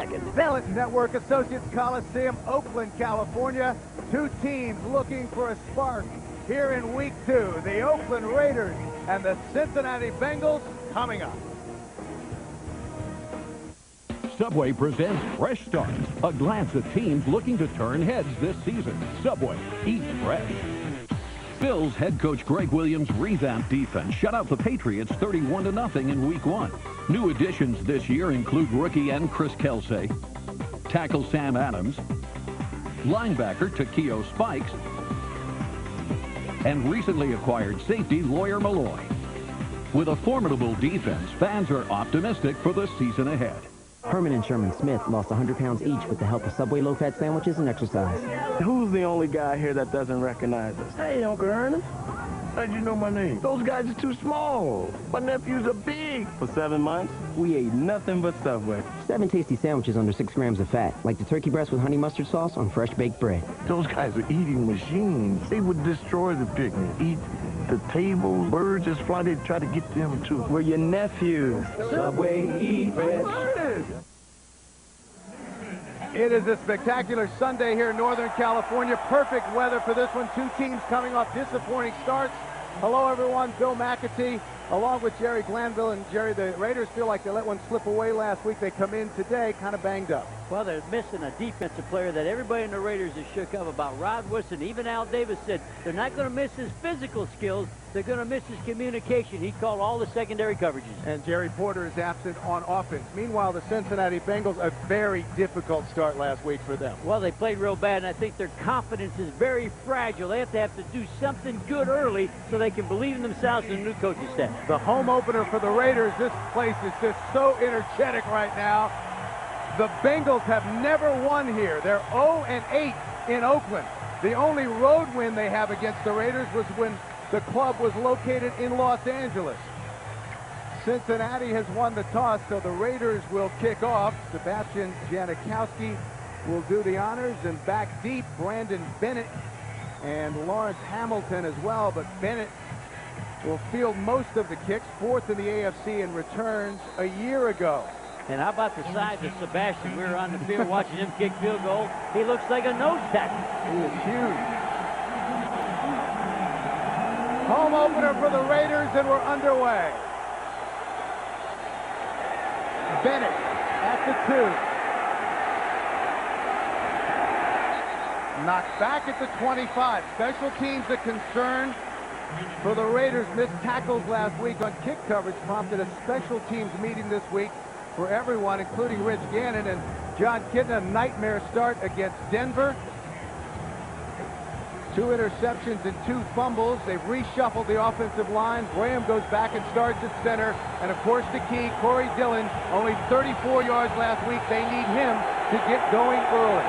seconds. Ballot Network Associates Coliseum, Oakland, California. Two teams looking for a spark here in week 2. The Oakland Raiders and the Cincinnati Bengals coming up. Subway presents Fresh Starts, a glance at teams looking to turn heads this season. Subway, eat fresh. Bills head coach Greg Williams' revamped defense shut out the Patriots 31-0 in Week 1. New additions this year include rookie end Chris Kelsay, tackle Sam Adams, linebacker Takeo Spikes, and recently acquired safety Lawyer Malloy. With a formidable defense, fans are optimistic for the season ahead. Herman and Sherman Smith lost 100 pounds each with the help of Subway low-fat sandwiches and exercise. Who's the only guy here that doesn't recognize us? Hey, Uncle Ernest. How'd you know my name? Those guys are too small. My nephews are big. For 7 months, we ate nothing but Subway. 7 tasty sandwiches under 6 grams of fat, like the turkey breast with honey mustard sauce on fresh baked bread. Those guys are eating machines. They would destroy the picnic, eat the tables. Birds just fly. They'd try to get them, too. We're your nephews. Subway, eat fresh. It is a spectacular Sunday here in Northern California. Perfect weather for this one. Two teams coming off disappointing starts. Hello, everyone. Bill McAtee, along with Jerry Glanville. And Jerry, the Raiders feel like they let one slip away last week. They come in today kind of banged up. Well, they're missing a defensive player that everybody in the Raiders is shook up about. Rod Woodson, even Al Davis said they're not going to miss his physical skills. They're going to miss his communication. He called all the secondary coverages. And Jerry Porter is absent on offense. Meanwhile, the Cincinnati Bengals, a very difficult start last week for them. Well, they played real bad, and I think their confidence is very fragile. They have to do something good early so they can believe in themselves and the new coaching staff. The home opener for the Raiders. This place is just so energetic right now. The Bengals have never won here. They're 0-8 in Oakland. The only road win they have against the Raiders was when the club was located in Los Angeles. Cincinnati has won the toss, so the Raiders will kick off. Sebastian Janikowski will do the honors, and back deep, Brandon Bennett and Lawrence Hamilton as well, but Bennett will field most of the kicks, 4th in the AFC in returns a year ago. And how about the size of Sebastian? We were on the field watching him kick field goals. He looks like a nose tackle. He is huge. Home opener for the Raiders, and we're underway. Bennett at the 2. Knocked back at the 25. Special teams a concern for the Raiders. Missed tackles last week on kick coverage prompted a special teams meeting this week for everyone, including Rich Gannon. And John Kidna, a nightmare start against Denver. 2 interceptions and 2 fumbles. They've reshuffled the offensive line. Graham goes back and starts at center. And of course the key, Corey Dillon, only 34 yards last week. They need him to get going early.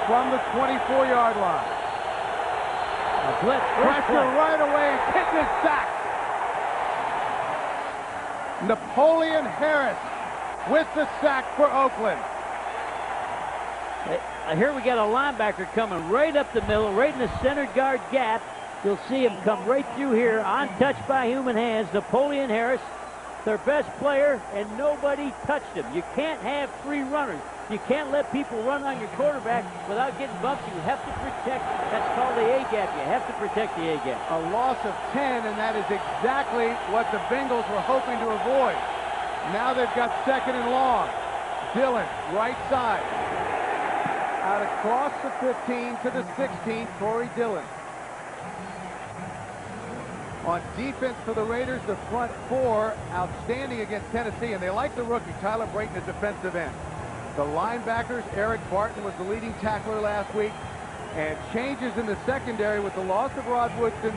From the 24-yard line. A blitz. Pressure right away, and Kidna's sacked. Napoleon Harris with the sack for Oakland. Here we got a linebacker coming right up the middle, right in the center guard gap. You'll see him come right through here, untouched by human hands. Napoleon Harris, their best player, and nobody touched him. You can't have 3 runners. You can't let people run on your quarterback without getting bumped. You have to protect. That's called the A-gap. You have to protect the A-gap. A loss of 10, and that is exactly what the Bengals were hoping to avoid. Now they've got 2nd and long. Dillon, right side. Out across the 15 to the 16, Corey Dillon. On defense for the Raiders, the front 4 outstanding against Tennessee, and they like the rookie, Tyler Brayton, at defensive end. The linebackers, Eric Barton was the leading tackler last week, and changes in the secondary with the loss of Rod Woodson.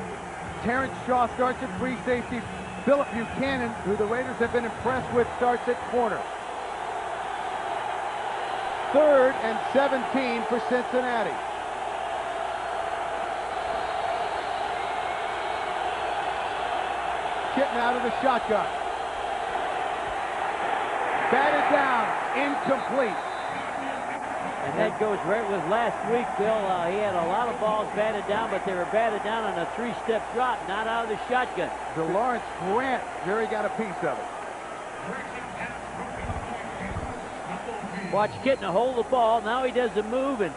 Terrence Shaw starts at free safety. Philip Buchanan, who the Raiders have been impressed with, starts at corner. 3rd and 17 for Cincinnati. Kitten out of the shotgun. Batted down, incomplete. And that goes right with last week, Bill. He had a lot of balls batted down, but they were batted down on a 3-step drop, not out of the shotgun. DeLawrence Grant, Jerry got a piece of it. Watch Kitna hold the ball. Now he does the move, and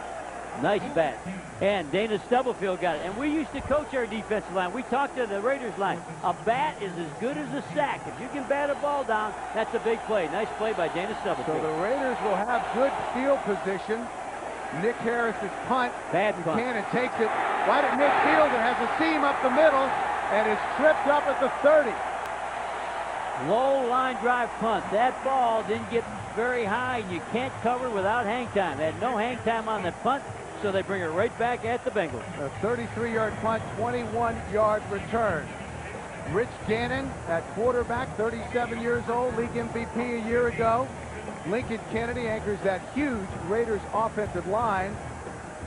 nice bat. And Dana Stubblefield got it. And we used to coach our defensive line. We talked to the Raiders line. A bat is as good as a sack. If you can bat a ball down, that's a big play. Nice play by Dana Stubblefield. So the Raiders will have good field position. Nick Harris's punt. Bad punt. Buchanan takes it right at midfield and has a seam up the middle and is tripped up at the 30. Low line drive punt. That ball didn't get very high, and you can't cover without hang time. They had no hang time on the punt, so they bring it right back at the Bengals. A 33-yard punt, 21-yard return. Rich Gannon at quarterback, 37 years old, league MVP a year ago. Lincoln Kennedy anchors that huge Raiders offensive line.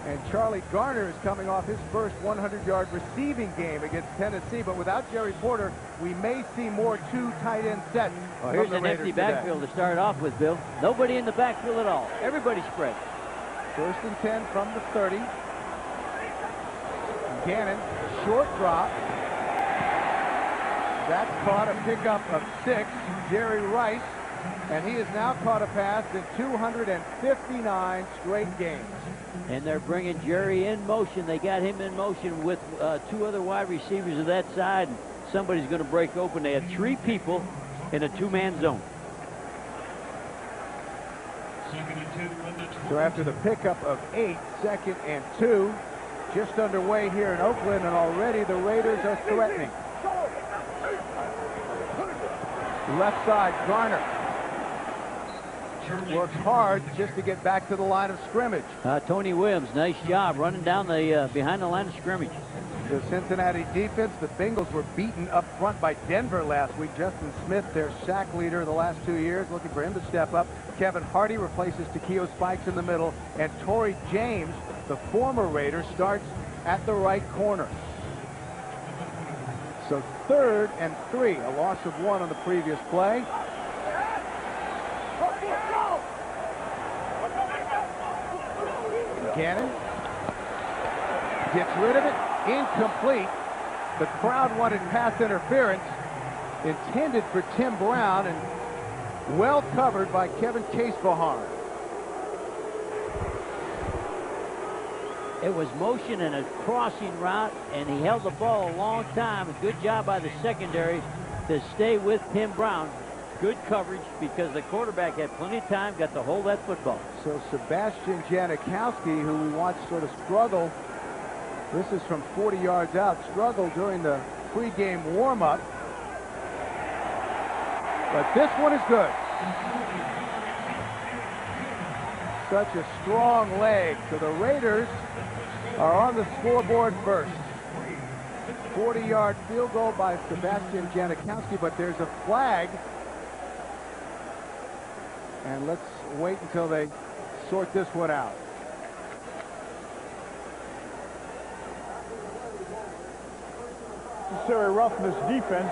And Charlie Garner is coming off his first 100-yard receiving game against Tennessee. But without Jerry Porter, we may see more two tight end sets. Well, here's an empty backfield to start off with, Bill. Nobody in the backfield at all. Everybody spread. 1st and 10 from the 30. Gannon, short drop. That's caught, a pickup of 6. Jerry Rice. And he has now caught a pass in 259 straight games. And they're bringing Jerry in motion. They got him in motion with 2 other wide receivers of that side. And somebody's going to break open. They have 3 people in a 2-man zone. So after the pickup of 8, 2nd and 2, just underway here in Oakland, and already the Raiders are threatening. Left side, Garner works hard just to get back to the line of scrimmage. Tony Williams, nice job running down the behind the line of scrimmage. The Cincinnati defense, the Bengals were beaten up front by Denver last week. Justin Smith, their sack leader the last 2 years, looking for him to step up. Kevin Hardy replaces Takeo Spikes in the middle, and Torrey James, the former Raider, starts at the right corner. So 3rd and 3, a loss of 1 on the previous play. Gannon gets rid of it. Incomplete. The crowd wanted pass interference intended for Tim Brown, and well covered by Kevin Casebahan. It was motion and a crossing route, and he held the ball a long time. A good job by the secondary to stay with Tim Brown. Good coverage because the quarterback had plenty of time, got to hold that football. So Sebastian Janikowski, who we watched sort of struggle, this is from 40 yards out, struggled during the pregame warm-up. But this one is good. Such a strong leg. So the Raiders are on the scoreboard first. 40-yard field goal by Sebastian Janikowski, but there's a flag. And let's wait until they sort this one out. Necessary roughness defense.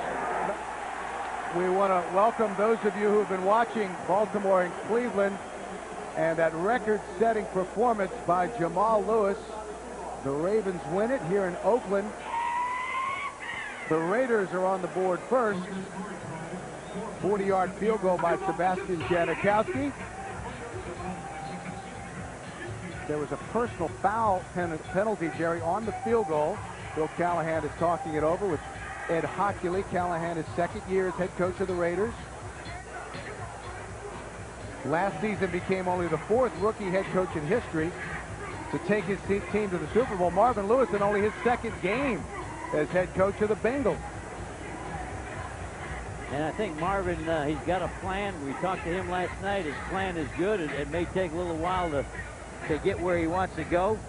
We want to welcome those of you who have been watching Baltimore and Cleveland and that record-setting performance by Jamal Lewis. The Ravens win it here in Oakland. The Raiders are on the board first. 40-yard field goal by Sebastian Janikowski. There was a personal foul penalty, Jerry, on the field goal. Bill Callahan is talking it over with Ed Hockley. Callahan is 2nd year as head coach of the Raiders. Last season became only the 4th rookie head coach in history to take his team to the Super Bowl. Marvin Lewis in only his 2nd game as head coach of the Bengals. And I think Marvin, he's got a plan. We talked to him last night. His plan is good. It may take a little while to get where he wants to go.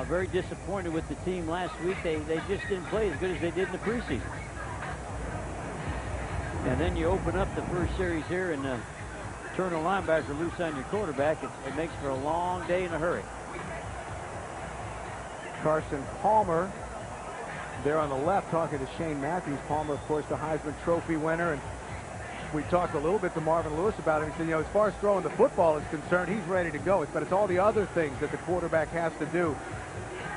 Very disappointed with the team last week. They just didn't play as good as they did in the preseason. And then you open up the first series here and turn a linebacker loose on your quarterback. It makes for a long day in a hurry. Carson Palmer there on the left talking to Shane Matthews. Palmer, of course, the Heisman Trophy winner. And we talked a little bit to Marvin Lewis about it. He said, you know, as far as throwing the football is concerned, he's ready to go. But it's all the other things that the quarterback has to do.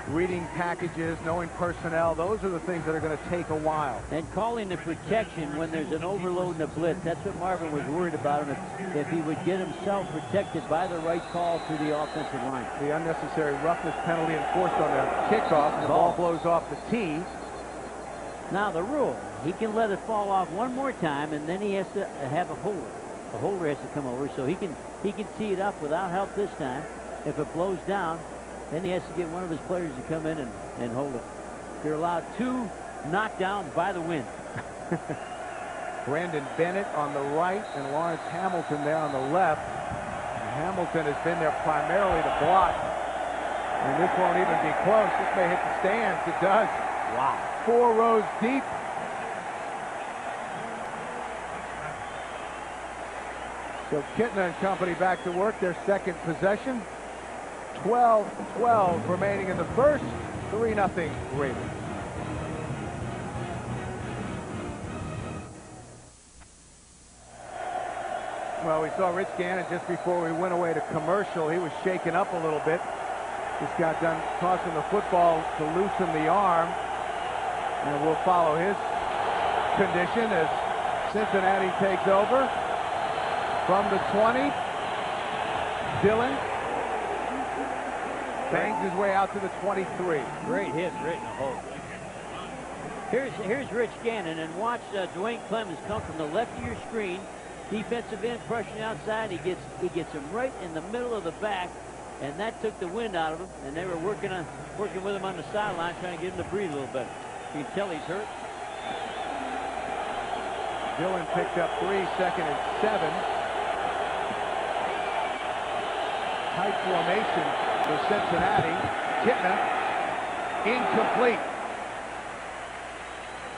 reading packages, knowing personnel. Those are the things that are going to take a while. And calling the protection when there's an overload in the blitz. That's what Marvin was worried about him, if he would get himself protected by the right call to the offensive line. The unnecessary roughness penalty enforced on the kickoff, and the ball blows off the tee. Now the rule, he can let it fall off one more time, and then he has to have a holder. The holder has to come over, so he can tee it up without help this time. If it blows down, then he has to get one of his players to come in and hold it. You're allowed 2 knockdowns by the wind. Brandon Bennett on the right and Lawrence Hamilton there on the left. And Hamilton has been there primarily to block. And this won't even be close. This may hit the stands. It does. Wow. 4 rows deep. So Kitna and company back to work, their second possession. 12-12 remaining in the first. 3-0 Raiders. Well, we saw Rich Gannon just before we went away to commercial. He was shaken up a little bit. Just got done tossing the football to loosen the arm. And we'll follow his condition as Cincinnati takes over from the 20. Dillon bangs his way out to the 23. Great hit right in the hole. Here's Rich Gannon, and watch Dwayne Clemens come from the left of your screen. Defensive end pushing outside. He gets him right in the middle of the back, and that took the wind out of him. And they were working with him on the sideline, trying to get him to breathe a little better. You can tell he's hurt. Dillon picked up 3, 2nd and 7. Tight formation for Cincinnati. Kitna incomplete.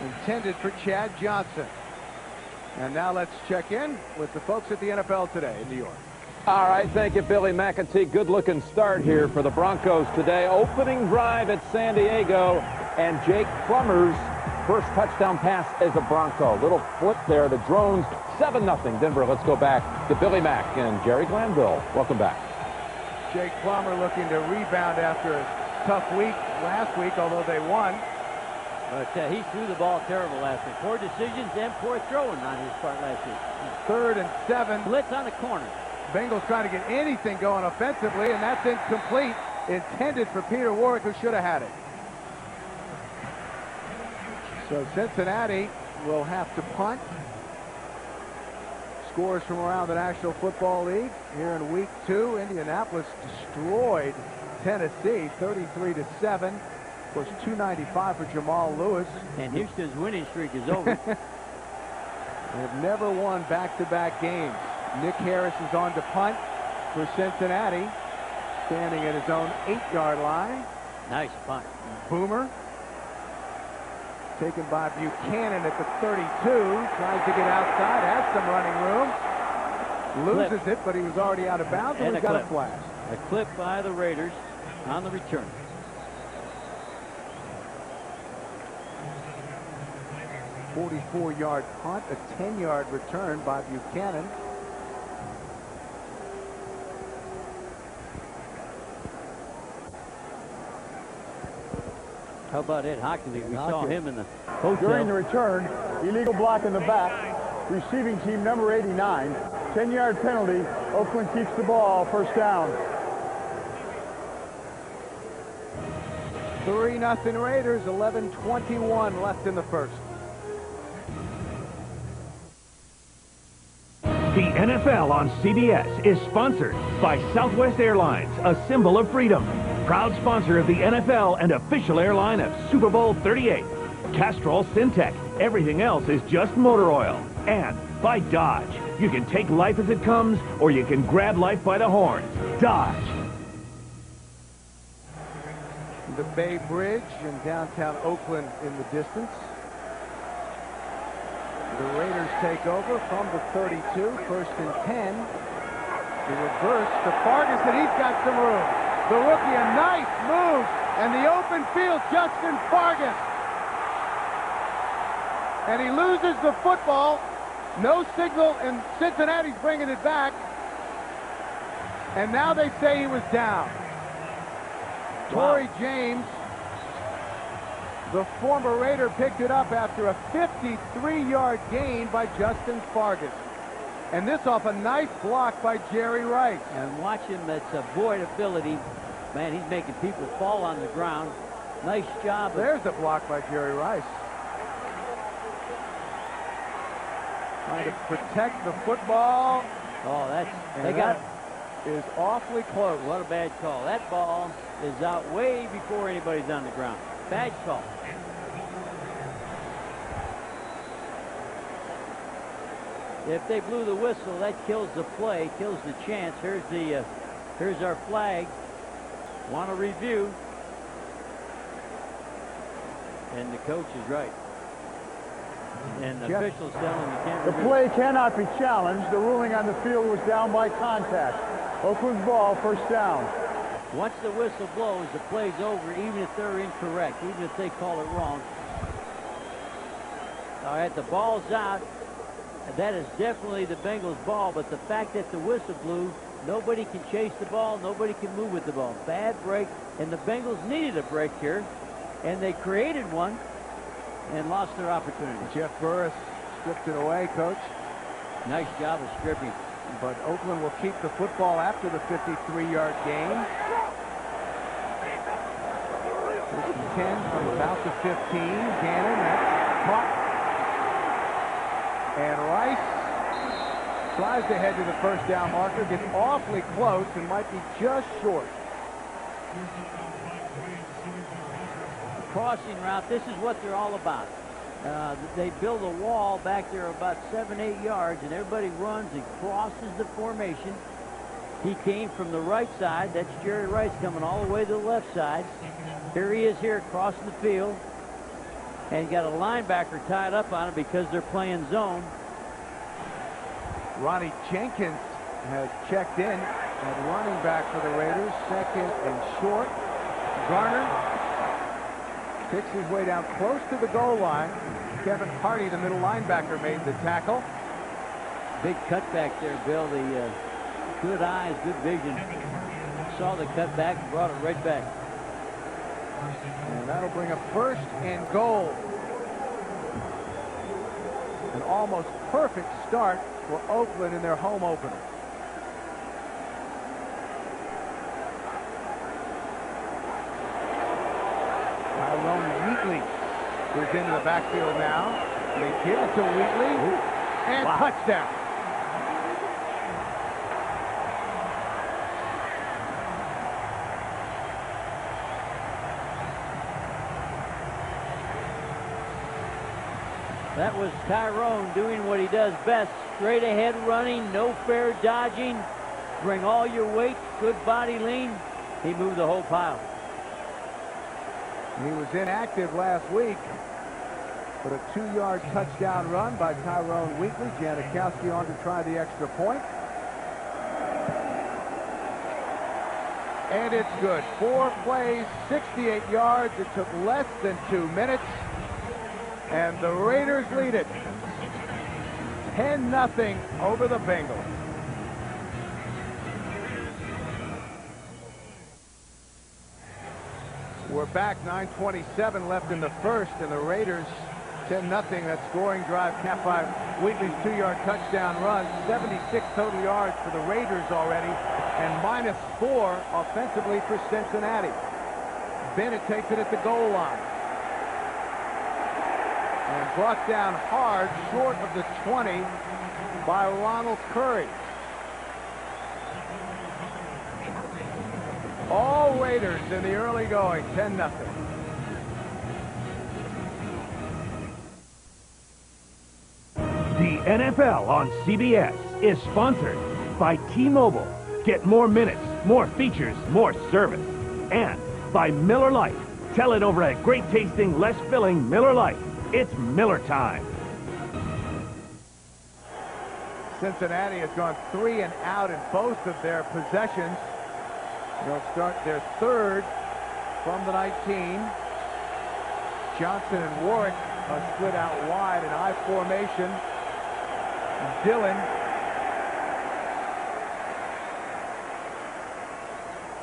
Intended for Chad Johnson. And now let's check in with the folks at the NFL Today in New York. All right, thank you, Billy McAtee. Good-looking start here for the Broncos today. Opening drive at San Diego, and Jake Plummer's first touchdown pass as a Bronco. Little flip there. The Drones, 7-0 Denver. Let's go back to Billy Mack and Jerry Glanville. Welcome back. Jake Plummer looking to rebound after a tough week last week, although they won. But he threw the ball terrible last week. Poor decisions and poor throwing on his part last week. 3rd and 7. Blitz on the corner. Bengals trying to get anything going offensively, and that's incomplete. Intended for Peter Warrick, who should have had it. So Cincinnati will have to punt. Scores from around the National Football League here in week 2. Indianapolis destroyed Tennessee 33-7. Of course, 295 for Jamal Lewis. And Houston's winning streak is over. They've never won back-to-back games. Nick Harris is on to punt for Cincinnati, standing at his own 8-yard line. Nice punt. Boomer taken by Buchanan at the 32. Tries to get outside, has some running room. Loses it, but he was already out of bounds, and we've got a flash. A clip by the Raiders on the return. A 44-yard punt, a 10-yard return by Buchanan. How about Ed Hockley? We saw him in the hotel. During the return, illegal block in the back. Receiving team number 89. 10-yard penalty. Oakland keeps the ball. First down. 3-0 Raiders. 11:21 left in the first. The NFL on CBS is sponsored by Southwest Airlines, a symbol of freedom. Proud sponsor of the NFL and official airline of Super Bowl 38. Castrol Syntec. Everything else is just motor oil. And by Dodge. You can take life as it comes, or you can grab life by the horns. Dodge. The Bay Bridge in downtown Oakland in the distance. The Raiders take over from the 32. 1st and 10. The reverse to Fargas, and he's got some room. The rookie, a nice move, and the open field, Justin Fargas. And he loses the football. No signal, and Cincinnati's bringing it back. And now they say he was down. Wow. Torrey James The former Raider picked it up after a 53-yard gain by Justin Fargas. And this off a nice block by Jerry Rice. And watch him, that's avoidability. Man, he's making people fall on the ground. Nice job. There's the block by Jerry Rice. Trying to protect the football. Oh, They got is awfully close. What a bad call. That ball is out way before anybody's on the ground. Bad call. If they blew the whistle, that kills the play, kills the chance. Here's our flag. Want a review. And the coach is right. And the officials tell him you can't The play cannot be challenged. The ruling on the field was down by contact. Oakland's ball, first down. Once the whistle blows, the play's over, even if they're incorrect, even if they call it wrong. All right, the ball's out. That is definitely the Bengals' ball, but the fact that the whistle blew, nobody can chase the ball, nobody can move with the ball. Bad break, and the Bengals needed a break here, and they created one and lost their opportunity. Jeff Burris stripped it away, Coach. Nice job of stripping. But Oakland will keep the football after the 53-yard gain. 10 from about the 15. Gannon, that's caught. And Rice tries to head to the first down marker, gets awfully close and might be just short. Crossing route, this is what they're all about. They build a wall back there about 7-8 yards, and everybody runs and crosses the formation. He came from the right side. That's Jerry Rice coming all the way to the left side. Here he is here crossing the field. And got a linebacker tied up on it because they're playing zone. Ronnie Jenkins has checked in at running back for the Raiders. Second and short. Garner picks his way down close to the goal line. Kevin Hardy, the middle linebacker, made the tackle. Big cutback there, Bill. The good eyes, good vision. Saw the cutback and brought it right back. And that'll bring a first and goal. An almost perfect start for Oakland in their home opener. Tyrone Wheatley is into the backfield now. They give it to Wheatley. And touchdown. That was Tyrone doing what he does best. Straight ahead running, no fair dodging. Bring all your weight, good body lean. He moved the whole pile. He was inactive last week, but a 2-yard touchdown run by Tyrone Wheatley. Janikowski on to try the extra point. And it's good. 4 plays, 68 yards. It took less than 2 minutes. And the Raiders lead it 10-0 over the Bengals. We're back, 9:27 left in the first, and the Raiders 10-0. That scoring drive capped by Wheatley's 2-yard touchdown run. 76 total yards for the Raiders already, and -4 offensively for Cincinnati. Bennett takes it at the goal line. And brought down hard, short of the 20 by Ronald Curry. All Raiders in the early going, 10-0. The NFL on CBS is sponsored by T-Mobile. Get more minutes, more features, more service. And by Miller Lite. Tell it over at great-tasting, less-filling Miller Lite. It's Miller time. Cincinnati has gone 3 and out in both of their possessions. They'll start their third from the 19. Johnson and Warwick are split out wide in I formation. Dillon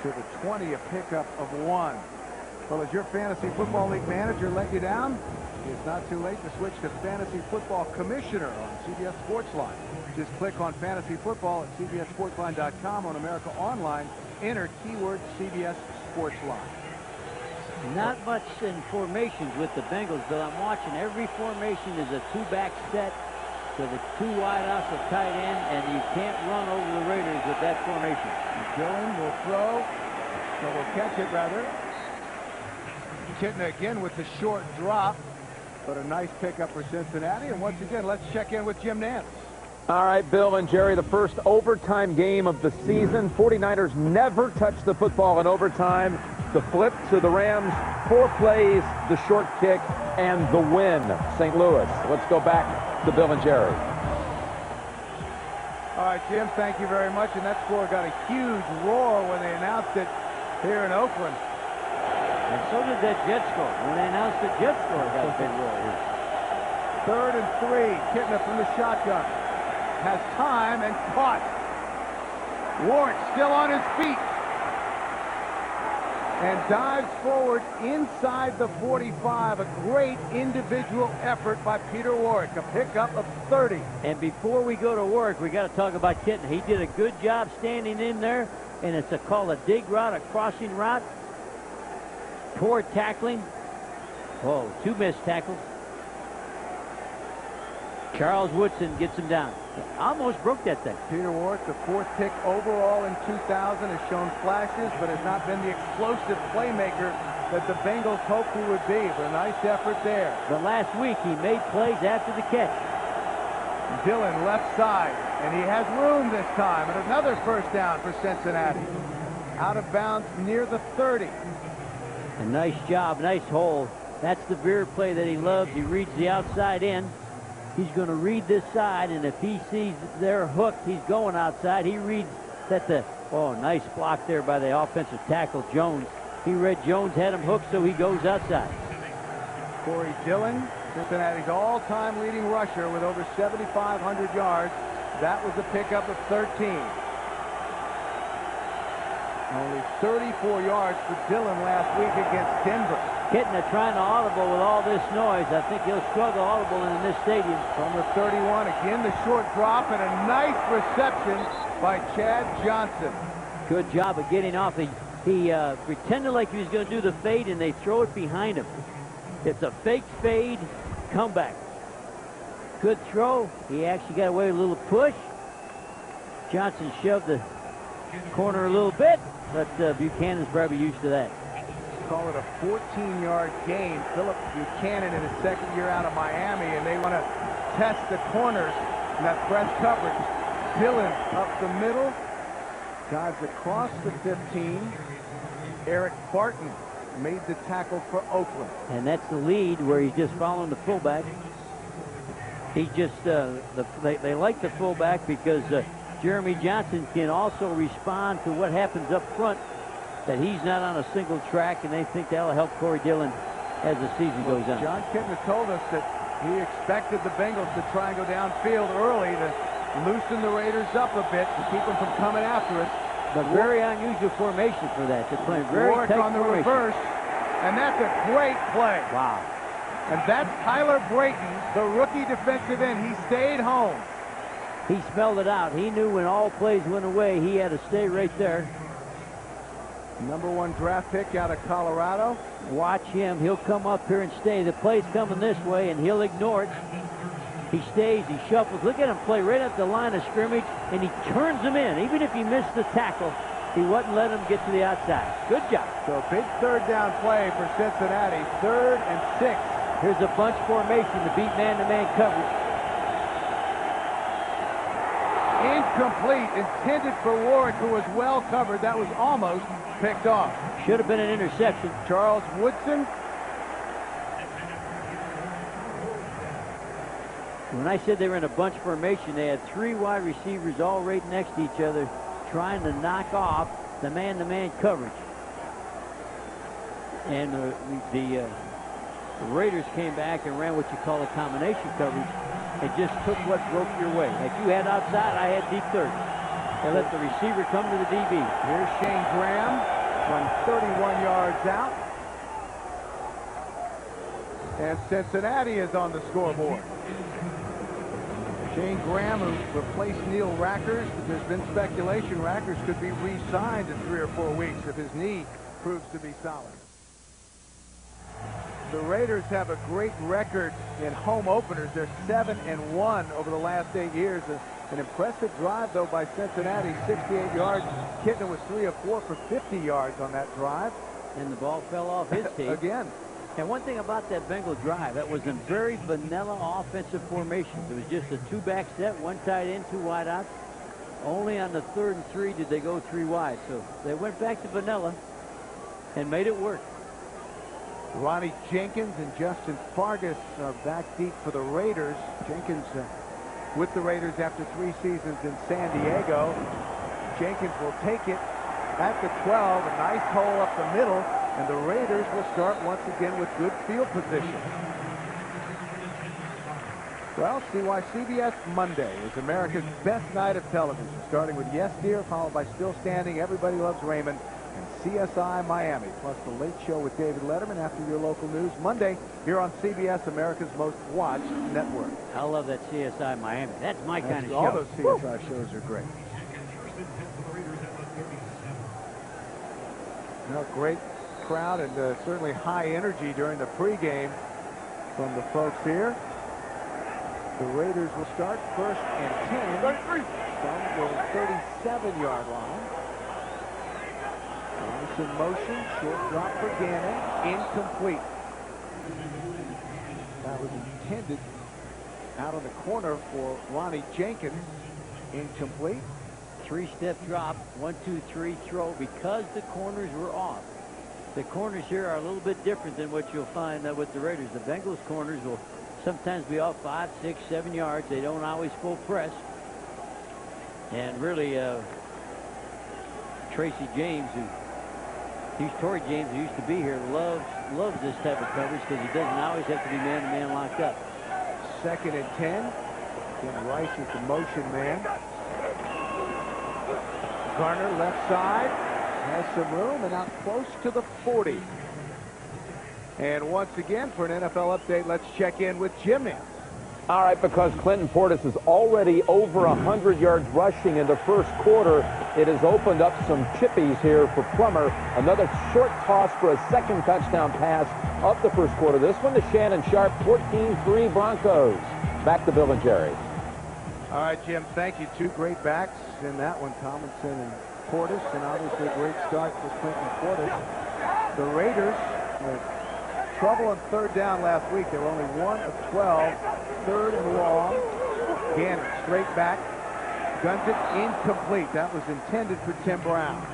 to the 20, a pickup of 1. Well, has your fantasy football league manager let you down? It's not too late to switch to Fantasy Football Commissioner on CBS Sportsline. Just click on Fantasy Football at CBSSportsline.com on America Online. Enter keyword CBS Sportsline. Not much in formations with the Bengals, but I'm watching every formation is a two-back set. So the two wideouts, a tight end, and you can't run over the Raiders with that formation. Dillon will throw. So will catch it, rather. Kitna again with the short drop. But a nice pickup for Cincinnati. And once again, let's check in with Jim Nantz. All right, Bill and Jerry, the first overtime game of the season. 49ers never touched the football in overtime. The flip to the Rams, 4 plays, the short kick, and the win. St. Louis. Let's go back to Bill and Jerry. All right, Jim, thank you very much. And that score got a huge roar when they announced it here in Oakland. And so did that jet score. When they announced the jet score, got a big roar here. 3rd and 3. Kitna from the shotgun. Has time and caught. Warwick still on his feet. And dives forward inside the 45. A great individual effort by Peter Warwick. A pickup of 30. And before we go to work, we got to talk about Kitten. He did a good job standing in there, and it's called a dig route, a crossing route. Poor tackling. Oh, 2 missed tackles. Charles Woodson gets him down. Almost broke that thing. Peter Warwick, the 4th pick overall in 2000, has shown flashes, but has not been the explosive playmaker that the Bengals hoped he would be. But a nice effort there. But last week, he made plays after the catch. Dillon left side, and he has room this time. And another first down for Cincinnati. Out of bounds near the 30. A nice job, nice hole. That's the veer play that he loves. He reads the outside in. He's going to read this side, and if he sees they're hooked, he's going outside. He reads that nice block there by the offensive tackle, Jones. He read Jones had him hooked, so he goes outside. Corey Dillon, Cincinnati's all-time leading rusher with over 7,500 yards. That was a pickup of 13. Only 34 yards for Dillon last week against Denver. Kitna trying to audible with all this noise. I think he'll struggle audible in this stadium. From the 31, again the short drop and a nice reception by Chad Johnson. Good job of getting off. He pretended like he was going to do the fade, and they throw it behind him. It's a fake fade comeback. Good throw. He actually got away with a little push. Johnson shoved the corner a little bit, but Buchanan's probably used to that. Call it a 14-yard gain. Philip Buchanan in his 2nd year out of Miami, and they want to test the corners in that press coverage. Dillon up the middle, dives across the 15. Eric Barton made the tackle for Oakland. And that's the lead where he's just following the fullback. He just, they like the fullback because Jeremy Johnson can also respond to what happens up front, that he's not on a single track, and they think that'll help Corey Dillon as the season goes on. John Kitna told us that he expected the Bengals to try and go downfield early to loosen the Raiders up a bit to keep them from coming after us. But very unusual formation for that. They're playing very Warwick tight on the formation. reverse, and that's a great play. Wow. And that's Tyler Brayton, the rookie defensive end. He stayed home. He smelled it out. He knew when all plays went away, he had to stay right there. #1 draft pick out of Colorado. Watch him. He'll come up here and stay. The play's coming this way, and he'll ignore it. He stays. He shuffles. Look at him play right at the line of scrimmage, and he turns him in. Even if he missed the tackle, he wouldn't let him get to the outside. Good job. So big 3rd down play for Cincinnati. 3rd and 6. Here's a bunch formation to beat man-to-man coverage. Incomplete. Intended for Warwick, who was well covered. That was almost picked off. Should have been an interception. Charles Woodson. When I said they were in a bunch formation, they had 3 wide receivers all right next to each other trying to knock off the man-to-man coverage. And the Raiders came back and ran what you call a combination coverage and just took what broke your way. Like you had outside, I had deep third. They let the receiver come to the DB. Here's Shane Graham from 31 yards out. And Cincinnati is on the scoreboard. Shane Graham, who replaced Neil Rackers. There's been speculation Rackers could be re-signed in 3 or 4 weeks if his knee proves to be solid. The Raiders have a great record in home openers. They're 7-1 over the last 8 years. An impressive drive, though, by Cincinnati. 68 yards. Kitten was 3 of 4 for 50 yards on that drive. And the ball fell off his team. Again. And one thing about that Bengal drive, that was a very vanilla offensive formation. It was just a 2-back set, 1 tight end, 2 wide outs. Only on the 3rd and 3 did they go 3 wide. So they went back to vanilla and made it work. Ronnie Jenkins and Justin Fargas are back deep for the Raiders. Jenkins with the Raiders after 3 seasons in San Diego. Jenkins will take it at the 12. A nice hole up the middle. And the Raiders will start once again with good field position. Well, see why CBS Monday is America's best night of television, starting with Yes Dear, followed by Still Standing, Everybody Loves Raymond, and CSI Miami, plus The Late Show with David Letterman after your local news. Monday, here on CBS, America's most watched network. I love that CSI Miami. That's my kind of show. All those CSI shows are great. Well, great crowd and certainly high energy during the pregame from the folks here. The Raiders will start 1st and 10 from the 37-yard line. Nice in motion, short drop for Gannon, incomplete. That was intended out on the corner for Ronnie Jenkins, incomplete. 3-step drop, 1, 2, 3 throw because the corners were off. The corners here are a little bit different than what you'll find with the Raiders. The Bengals corners will sometimes be off 5, 6, 7 yards. They don't always full press. And really, Tracy James, Torrey James, who used to be here, loves this type of coverage because he doesn't always have to be man-to-man locked up. 2nd and 10. Again, Rice is the motion man. Garner left side. Has some room and out close to the 40. And once again, for an NFL update, let's check in with Jim Nance. All right, because Clinton Portis is already over 100 yards rushing in the first quarter, it has opened up some chippies here for Plummer. Another short toss for a 2nd touchdown pass of the first quarter. This one to Shannon Sharp, 14-3 Broncos. Back to Bill and Jerry. All right, Jim, thank you. 2 great backs in that one, Tomlinson and Portis, and obviously a great start for Clinton Portis. The Raiders had trouble on 3rd down last week. They were only 1 of 12, 3rd and long. Gannon straight back, guns it, incomplete. That was intended for Tim Brown.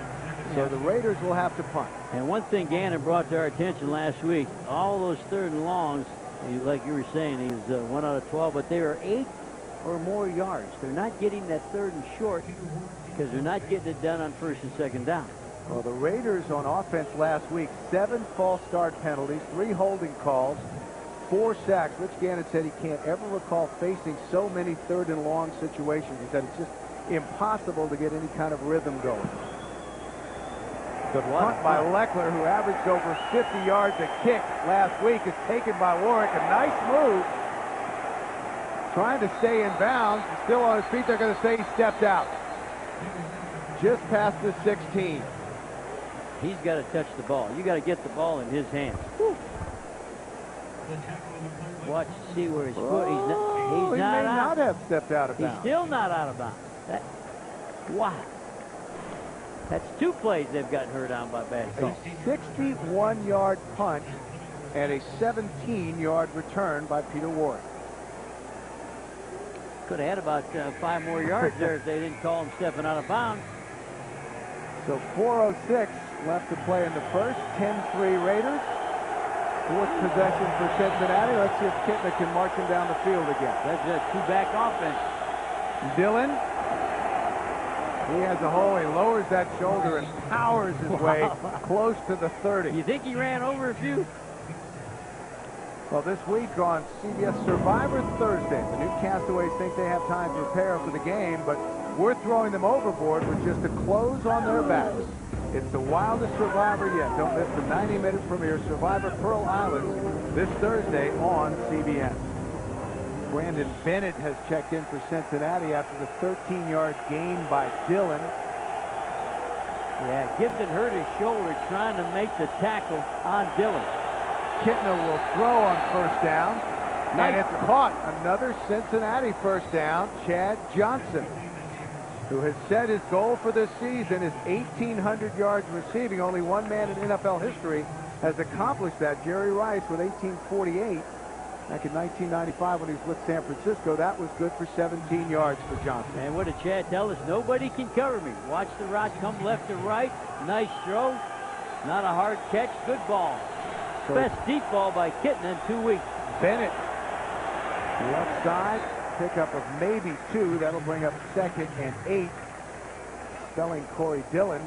So the Raiders will have to punt. And one thing Gannon brought to our attention last week, all those 3rd and longs, like you were saying, he was 1 out of 12, but they were 8 or more yards. They're not getting that 3rd and short because they're not getting it done on 1st and 2nd down. Well, the Raiders on offense last week, 7 false start penalties, 3 holding calls, 4 sacks. Rich Gannon said he can't ever recall facing so many 3rd and long situations. He said it's just impossible to get any kind of rhythm going. The punt by Leckler, who averaged over 50 yards a kick last week, is taken by Warwick. A nice move. Trying to stay in bounds. Still on his feet. They're going to say he stepped out. Just past the 16. He's got to touch the ball. You got to get the ball in his hands. Whew. Watch, see where his foot. He's He not may out. not have stepped out of He's bounds. still not out of bounds. Wow. That's 2 plays they've gotten hurt on by bad calls. A 61-yard punt and a 17-yard return by Peter Warwick. Could have had about 5 more yards there if they didn't call him stepping out of bounds. So 4:06 left to play in the first. 10-3 Raiders. 4th possession for Cincinnati. Let's see if Kittner can march him down the field again. That's a 2-back offense. Dillon. He has a hole. He lowers that shoulder and powers his way close to the 30. You think he ran over a few? Well, this week on CBS Survivor Thursday, the new castaways think they have time to prepare for the game, but we're throwing them overboard with just a clothes on their backs. It's the wildest Survivor yet. Don't miss the 90-minute premiere, Survivor Pearl Islands, this Thursday on CBS. Brandon Bennett has checked in for Cincinnati after the 13-yard gain by Dillon. Yeah, Gibson hurt his shoulder trying to make the tackle on Dillon. Kitna will throw on first down. And it's caught. Another Cincinnati first down. Chad Johnson, who has set his goal for this season, is 1,800 yards receiving. Only one man in NFL history has accomplished that. Jerry Rice with 1,848. Back in 1995 when he was with San Francisco, that was good for 17 yards for Johnson. And what did Chad tell us? Nobody can cover me. Watch the route come left to right. Nice throw. Not a hard catch. Good ball. So best deep ball by Kitna in 2 weeks. Bennett, left side, pickup of maybe 2. That'll bring up 2nd and 8. Spelling Corey Dillon.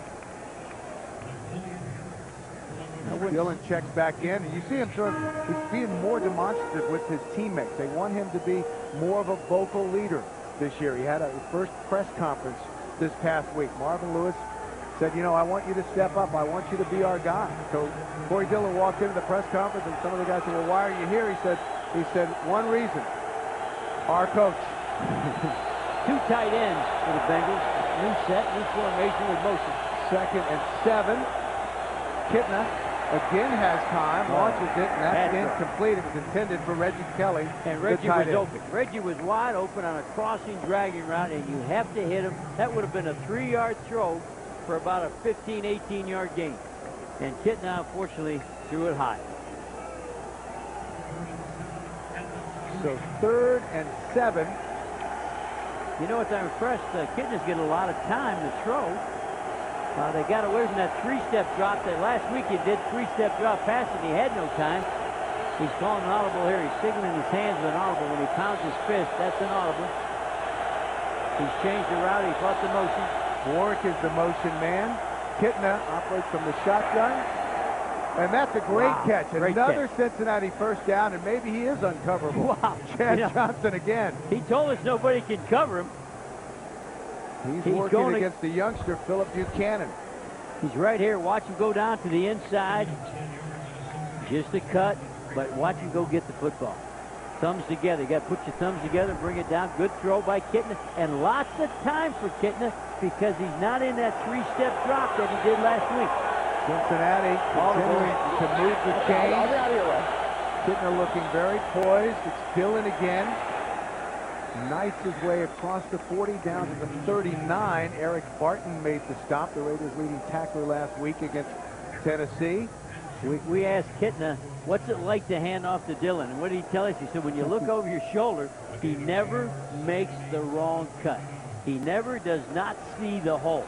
Dillon checks back in, and you see him he's being more demonstrative with his teammates. They want him to be more of a vocal leader this year. He had his first press conference this past week. Marvin Lewis said, you know, I want you to step up. I want you to be our guy. So Corey Dillon walked into the press conference, and some of the guys said, well, why are you here? He said, one reason, our coach. 2 tight ends for the Bengals. New set, new formation with motion. 2nd and 7. Kitna again has time, launches it, and that's incomplete. It was intended for Reggie Kelly. And Reggie was open. Reggie was wide open on a crossing dragging route, and you have to hit him. That would have been a 3-yard throw for about a 15, 18-yard gain. And Kitna, unfortunately, threw it high. So 3rd and 7. You know what, I'm impressed. Kitna's getting a lot of time to throw. They got away from that 3-step drop. That last week he did 3-step drop pass and he had no time. He's calling an audible here. He's signaling his hands with an audible. When he pounds his fist, that's an audible. He's changed the route. He fought the motion. Warwick is the motion man. Kitna operates from the shotgun. And that's a great catch. Another Cincinnati first down, and maybe he is uncoverable. Wow. Chad Johnson again. He told us nobody can cover him. He's working against the youngster, Philip Buchanan. He's right here. Watch him go down to the inside. Just a cut, but watch him go get the football. Thumbs together. You got to put your thumbs together, bring it down. Good throw by Kitna. And lots of time for Kitna because he's not in that 3-step drop that he did last week. Cincinnati continuing to move the chain. Kitna looking very poised. It's Dillon again. Knights his way across the 40 down to the 39. Eric Barton made the stop, the Raiders' leading tackler last week against Tennessee. We asked Kitna, what's it like to hand off to Dillon? And what did he tell us? He said, when you look over your shoulder, he never makes the wrong cut. He never does not see the hole.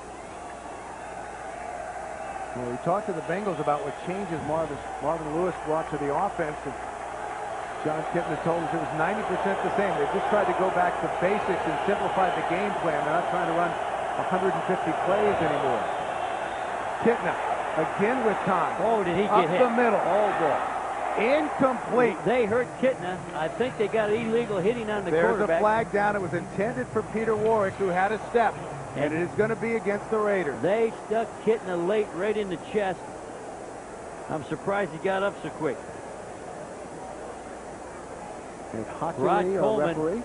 Well, we talked to the Bengals about what changes Marvin Lewis brought to the offense. And John Kitna told us it was 90% the same. They just tried to go back to basics and simplified the game plan. They're not trying to run 150 plays anymore. Kitna again with time. Oh, did he get hit? Up the middle. Oh, boy. Incomplete. They hurt Kitna. I think they got illegal hitting on the quarterback. There's a flag down. It was intended for Peter Warwick, who had a step. And it is going to be against the Raiders. They stuck Kitna late right in the chest. I'm surprised he got up so quick. Rod Coleman.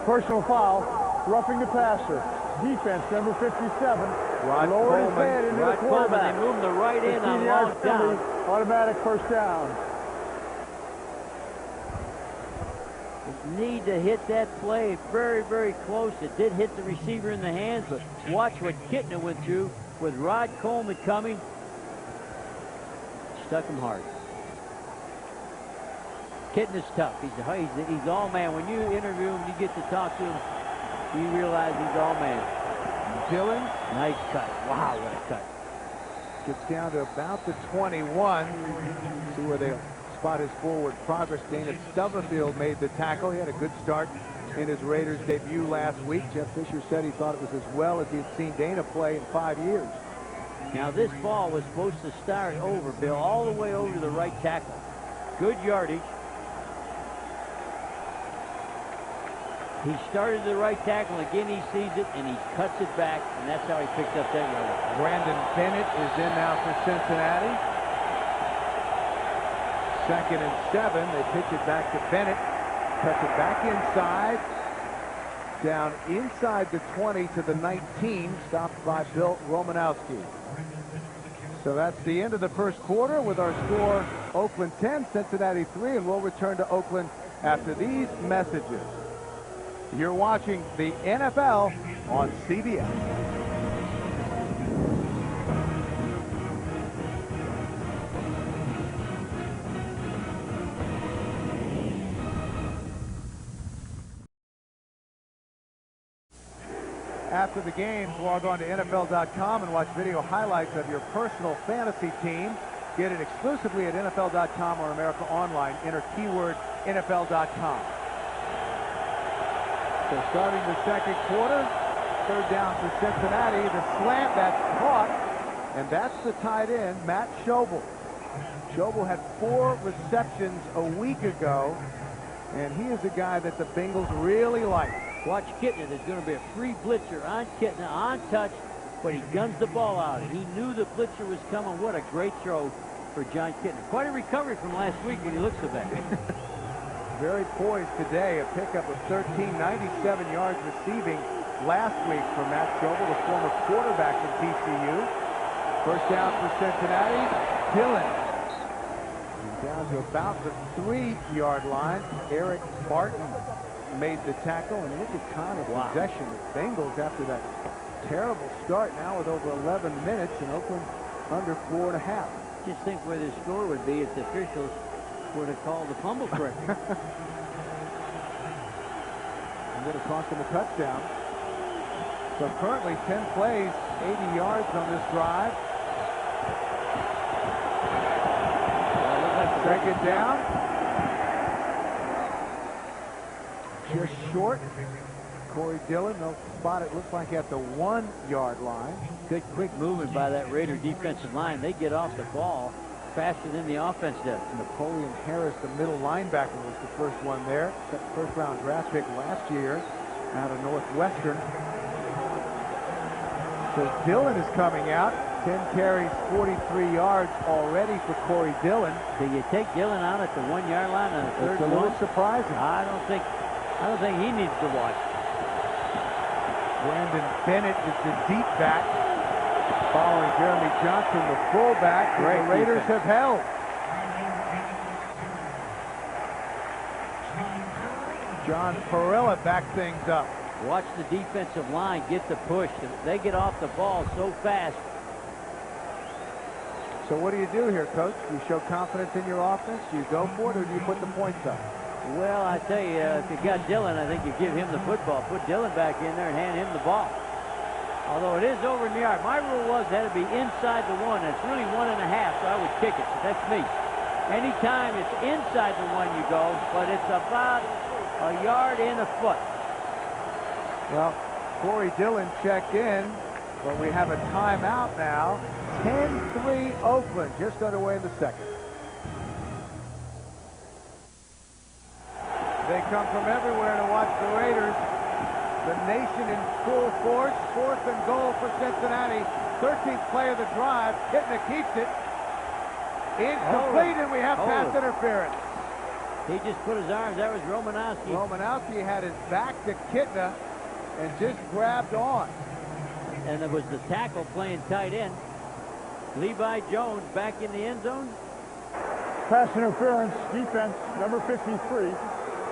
Personal foul, roughing the passer. Defense, number 57. Rod lowered his head into the quarterback. They moved the right in on long down. Automatic first down. Need to hit that play very, very close. It did hit the receiver in the hands, but watch what Kitna went through with Rod Coleman coming. Stuck him hard. Kitna's tough. He's all man. When you interview him, you get to talk to him, you realize he's all man. Dillon. Nice cut. Wow, what a cut. Gets down to about the 21. See where they'll spot his forward progress. Dana Stubblefield made the tackle. He had a good start in his Raiders debut last week. Jeff Fisher said he thought it was as well as he had seen Dana play in 5 years. Now this ball was supposed to start over, Bill, all the way over to the right tackle. Good yardage. He started the right tackle. Again, he sees it, and he cuts it back, and that's how he picked up that yard. Brandon Bennett is in now for Cincinnati. 2nd and 7. They pitch it back to Bennett. Cuts it back inside. Down inside the 20 to the 19. Stopped by Bill Romanowski. So that's the end of the first quarter with our score Oakland 10, Cincinnati 3, and we'll return to Oakland after these messages. You're watching the NFL on CBS. After the games, log on to NFL.com and watch video highlights of your personal fantasy team. Get it exclusively at NFL.com or America Online. Enter keyword NFL.com. So starting the second quarter, 3rd down for Cincinnati. The slant that's caught, and that's the tight end, Matt Schobel. Schobel had 4 receptions a week ago, and he is a guy that the Bengals really like. Watch Kittner. There's going to be a free blitzer on Kittner, on touch, but he guns the ball out. He knew the blitzer was coming. What a great throw for John Kittner. Quite a recovery from last week when he looks so back. Very poised today. A pickup of 13, 97 yards receiving last week for Matt Schobel, the former quarterback from TCU. First down for Cincinnati. Dillon. Down to about the 3-yard line. Eric Barton made the tackle, and look at kind of possession of Bengals after that terrible start. Now with over 11 minutes, and Oakland under 4.5. Just think where the score would be if the officials would have called the fumble correctly. And would have cost them a touchdown. So currently 10 plays, 80 yards on this drive. Break it down. Just short. Corey Dillon, they'll spot it, looks like at the 1-yard line. Good quick movement by that Raider defensive line. They get off the ball faster than the offense does. Napoleon Harris, the middle linebacker, was the first one there. That first-round draft pick last year out of Northwestern. So Dillon is coming out. 10 carries, 43 yards already for Corey Dillon. Do you take Dillon out at the 1-yard line on the third It's a little surprising. I don't think he needs to watch. Brandon Bennett is the deep back, following Jeremy Johnson, the fullback. The Raiders have held. John Perella back things up. Watch the defensive line get the push. They get off the ball so fast. So what do you do here, Coach? Do you show confidence in your offense? Do you go for it, or do you put the points up? Well, I tell you, if you got Dillon, I think you give him the football. Put Dillon back in there and hand him the ball. Although it is over in the yard. My rule was it had to be inside the 1. It's really 1.5, so I would kick it. So that's me. Anytime it's inside the 1 you go, but it's about a yard and a foot. Well, Corey Dillon checked in, but we have a timeout now. 10-3 Oakland, just underway in the second. They come from everywhere to watch the Raiders. The nation in full force. 4th and goal for Cincinnati. 13th play of the drive. Kittner keeps it. Incomplete, and we have pass interference. He just put his arms. That was Romanowski. Romanowski had his back to Kittner and just grabbed on. And it was the tackle playing tight end. Levi Jones back in the end zone. Pass interference, defense, number 53.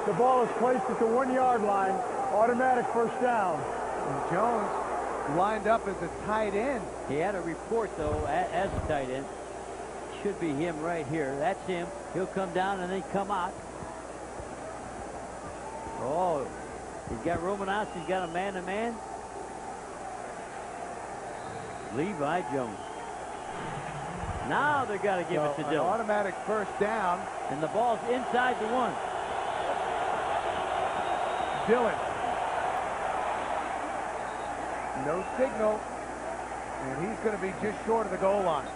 The ball is placed at the 1-yard line. Automatic first down. And Jones lined up as a tight end. He had a report, though, as a tight end. Should be him right here. That's him. He'll come down and then come out. Oh, he's got Romanowski. He's got a man-to-man. Levi Jones. Now they've got to give it to Dillon. Automatic first down. And the ball's inside the 1. Dillon. No signal. And he's going to be just short of the goal line.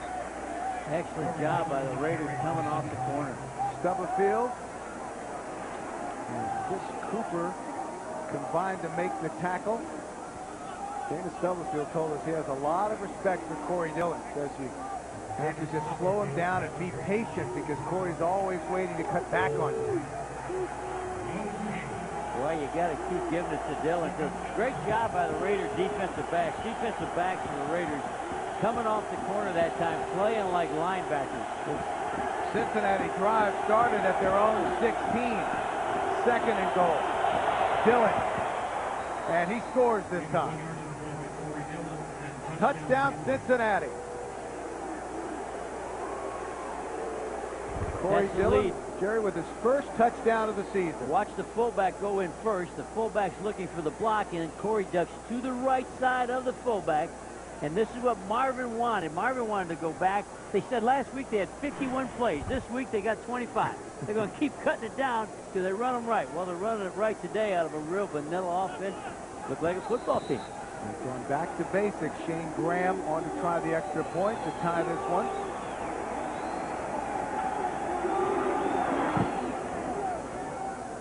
Excellent job by the Raiders coming off the corner. Stubblefield. And Chris Cooper combined to make the tackle. Dana Stubblefield told us he has a lot of respect for Corey Dillon. Says you have to just slow him down and be patient because Corey's always waiting to cut back on you. Well, you got to keep giving it to Dillon. Great job by the Raiders defensive backs. Defensive backs for the Raiders coming off the corner that time, playing like linebackers. Cincinnati drive started at their own 16. Second and goal. Dillon. And he scores this time. Touchdown, Cincinnati. Corey Dillon, Jerry, with his first touchdown of the season. Watch the fullback go in first. The fullback's looking for the block, and Corey ducks to the right side of the fullback. And this is what Marvin wanted. Marvin wanted to go back. They said last week they had 51 plays. This week they got 25. They're going to keep cutting it down till they run them right. Well, they're running it right today out of a real vanilla offense. Look like a football team. He's going back to basics. Shane Graham on to try the extra point to tie this one.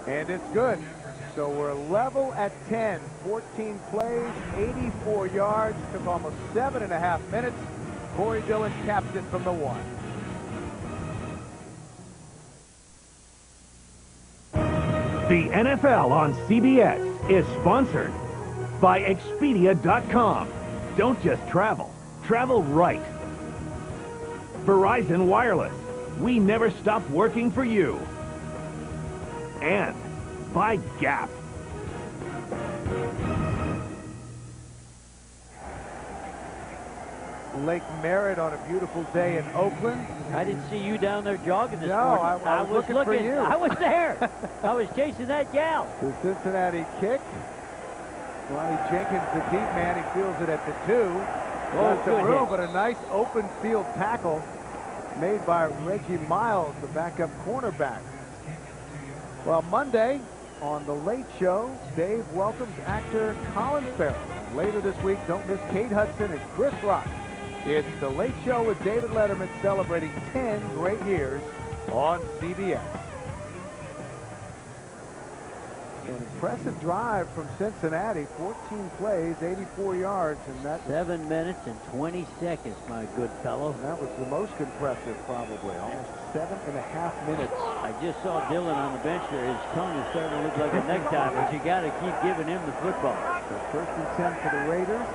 And it's good. So we're level at 10. 14 plays, 84 yards. Took almost 7.5 minutes. Corey Dillon capped it from the 1. The NFL on CBS is sponsored by Expedia.com. Don't just travel. Travel right. Verizon Wireless. We never stop working for you. And by Gap. Lake Merritt on a beautiful day in Oakland. I didn't see you down there jogging this No, morning. I was looking for you. I was there. I was chasing that gal. The Cincinnati kick. Ronnie Jenkins, the deep man, he feels it at the 2. Got some room, but a nice open field tackle made by Reggie Miles, the backup cornerback. Well, Monday on The Late Show, Dave welcomes actor Colin Farrell. Later this week, don't miss Kate Hudson and Chris Rock. It's The Late Show with David Letterman celebrating 10 great years on CBS. An impressive drive from Cincinnati, 14 plays, 84 yards, and that's 7 minutes and 20 seconds, my good fellow. That was the most impressive, probably, almost 7.5 minutes. I just saw Dillon on the bench there. His tongue is starting to look like a necktie, but you got to keep giving him the football. So 1st and 10 for the Raiders.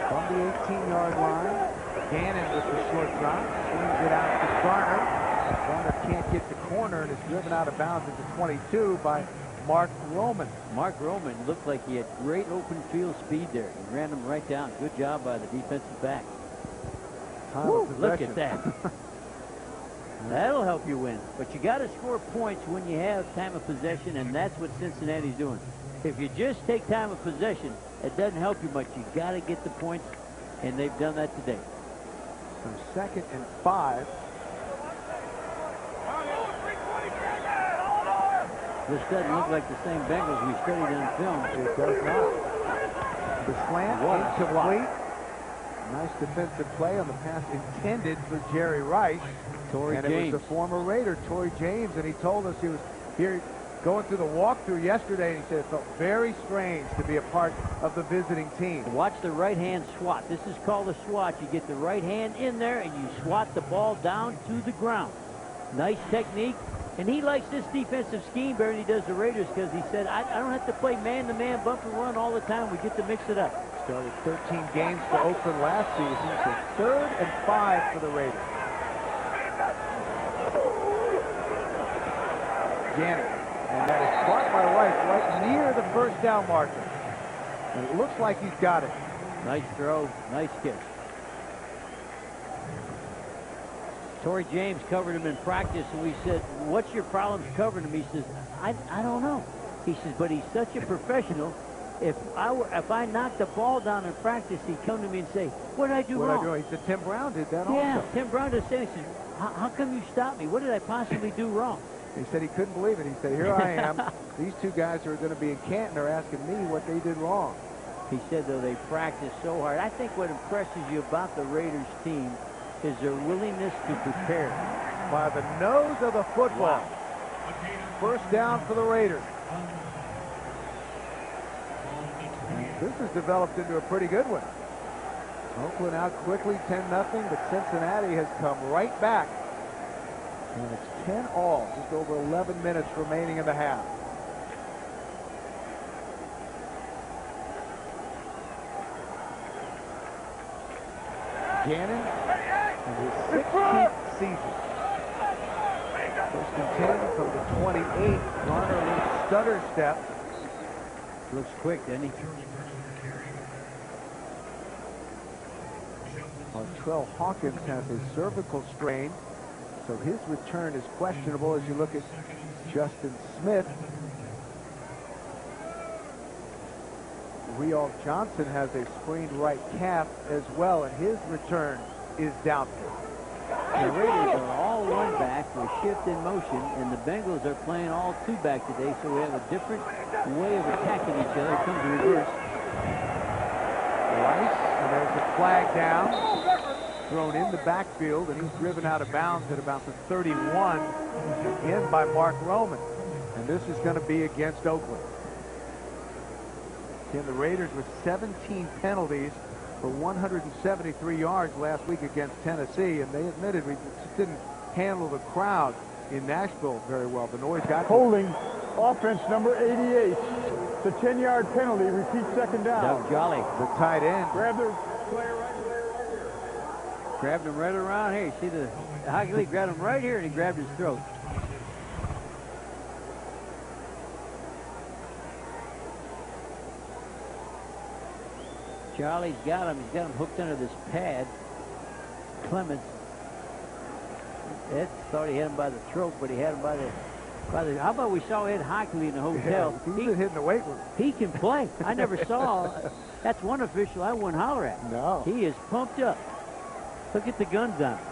From the 18-yard line, Gannon with the short drop, swings it out to Garner. Garner can't get the corner and is driven out of bounds at the 22 by Mark Roman. Mark Roman looked like he had great open field speed there. He ran him right down. Good job by the defensive back. Look at that. That'll help you win. But you got to score points when you have time of possession, and that's what Cincinnati's doing. If you just take time of possession, it doesn't help you much. You got to get the points, and they've done that today. So 2nd and 5. This doesn't look like the same Bengals we studied on film. It does not. The slant incomplete. Nice defensive play on the pass intended for Jerry Rice. Torrey James. It was the former Raider, Torrey James, and he told us he was here going through the walkthrough yesterday, and he said it felt very strange to be a part of the visiting team. Watch the right hand swat. This is called a swat. You get the right hand in there and you swat the ball down to the ground. Nice technique. And he likes this defensive scheme better than he does the Raiders because he said, I don't have to play man-to-man bump and run all the time. We get to mix it up. Started 13 games for Oakland last season, so 3rd and 5 for the Raiders. Gannon. And that is caught by Rice right near the first down marker. And it looks like he's got it. Nice throw. Nice kick. Torrey James covered him in practice, and we said, what's your problem covering him? He says, I don't know. He says, but he's such a professional. If I knocked the ball down in practice, he'd come to me and say, what did I do wrong? He said, Tim Brown did that also. Yeah, Tim Brown did say, he said, how come you stopped me? What did I possibly do wrong? He said he couldn't believe it. He said, here I am. These two guys who are going to be in Canton are asking me what they did wrong. He said, though, they practiced so hard. I think what impresses you about the Raiders team is their willingness to prepare. By the nose of the football. First down for the Raiders. This has developed into a pretty good one. Oakland out quickly, 10-0, but Cincinnati has come right back. And it's 10-all, just over 11 minutes remaining in the half. Gannon in his 16th season. First and 10 from the 28. Garner a little stutter step. Looks quick, doesn't he? Trell Hawkins has a cervical strain, so his return is questionable as you look at Justin Smith. Rial Johnson has a sprained right calf as well, and his return is doubtful. The Raiders are all one back with shift in motion, and the Bengals are playing all two back today, so we have a different way of attacking each other. It comes reverse. Rice, and there's a flag down. Thrown in the backfield, and he's driven out of bounds at about the 31, in by Mark Roman. And this is going to be against Oakland. Again, the Raiders with 17 penalties for 173 yards last week against Tennessee, and they admitted we just didn't handle the crowd in Nashville very well. The noise got holding offense number 88. It's a 10-yard penalty. Repeat second down. Doug Jolly, the tight end. Grab the player right here. Grabbed him right around here. You see the hockey league grabbed him right here, and he grabbed his throat. Charlie's got him. He's got him hooked under this pad. Clemens. Ed thought he had him by the throat, but he had him by the. How about we saw Ed Hockley in the hotel? Yeah, he's been hitting the weight room. He can play. I never saw. That's one official I wouldn't holler at. No. He is pumped up. Look at the guns on him.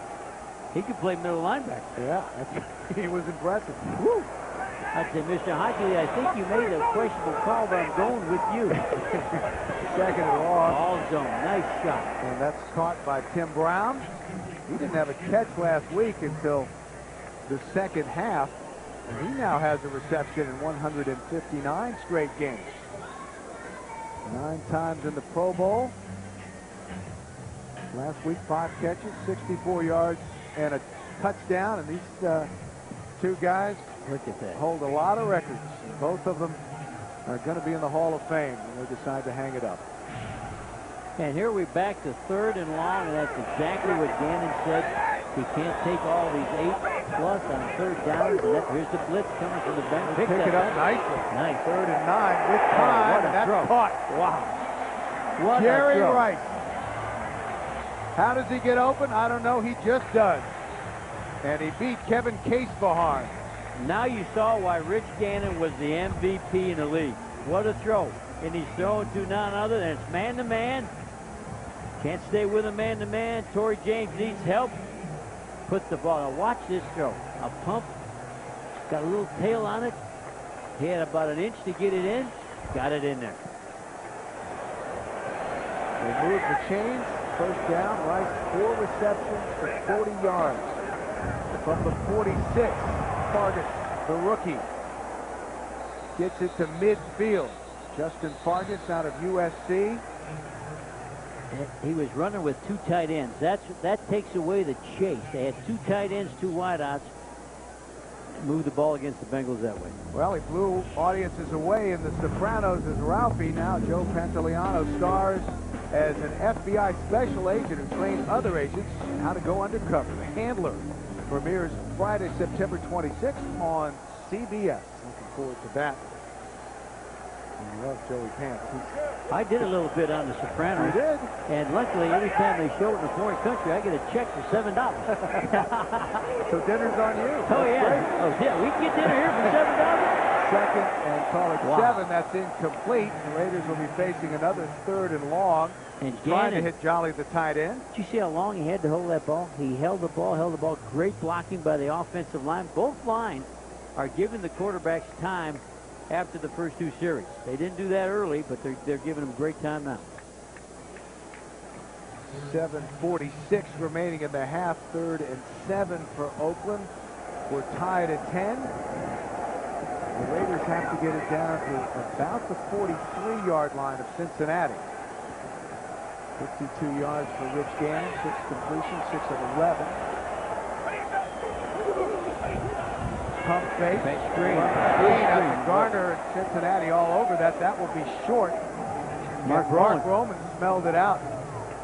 He could play middle linebacker. Yeah, he was impressive. Woo. I'd say, Mr. Hockley, I think you made a questionable call, but I'm going with you. Second and long. All zone. Nice shot. And that's caught by Tim Brown. He didn't have a catch last week until the second half. And he now has a reception in 159 straight games. 9 times in the Pro Bowl. Last week, 5 catches, 64 yards, and a touchdown. And these two guys, look at that, hold a lot of records. Both of them are going to be in the Hall of Fame when they decide to hang it up. And here we're back to 3rd and long, and that's exactly what Gannon said. He can't take all these 8+ on 3rd downs. And here's the blitz coming from the bench. Pick it up nicely. Nice. 3rd and 9 with time, what a and that's throw. caught. Wow. What Jerry a throw. Rice. How does he get open? I don't know. He just does. And he beat Kevin Casebahan. Now you saw why Rich Gannon was the MVP in the league. What a throw. And he's throwing to none other than it's man-to-man. Can't stay with him man-to-man. Torrey James needs help. Put the ball. Now watch this throw. A pump. Got a little tail on it. He had about an inch to get it in. Got it in there. They move the chains. First down. Rice 4 receptions for 40 yards. From the 46, Fargas, the rookie, gets it to midfield. Justin Fargas out of USC. He was running with 2 tight ends. That takes away the chase. They had 2 tight ends, 2 wideouts. Move the ball against the Bengals that way. Well, he blew audiences away in The Sopranos as Ralphie. Now Joe Pantoliano stars as an FBI special agent who trains other agents how to go undercover. The Handler premieres Friday, September 26th on CBS. Looking forward to that. I love Joey Pants. I did a little bit on The Sopranos. You did? And luckily, every time they show it in a foreign country, I get a check for $7. So dinner's on you. Oh, yeah. Great. Oh, yeah. We can get dinner here for $7. Second and call it Wow. 7. That's incomplete. The Raiders will be facing another 3rd and long. And trying to Gannon, hit Jolly, the tight end. did you see how long he had to hold that ball? He held the ball. Great blocking by the offensive line. Both lines are giving the quarterbacks time after the first 2 series. They didn't do that early, but they're giving them great time now. 7:46 remaining in the half. 3rd and 7 for Oakland. We're tied at 10. The Raiders have to get it down to about the 43-yard line of Cincinnati. 52 yards for Rich Gann, 6 completions, 6 of 11. Pump fake. Screen. Garner and Cincinnati all over that. That will be short. Mark Roman smelled it out.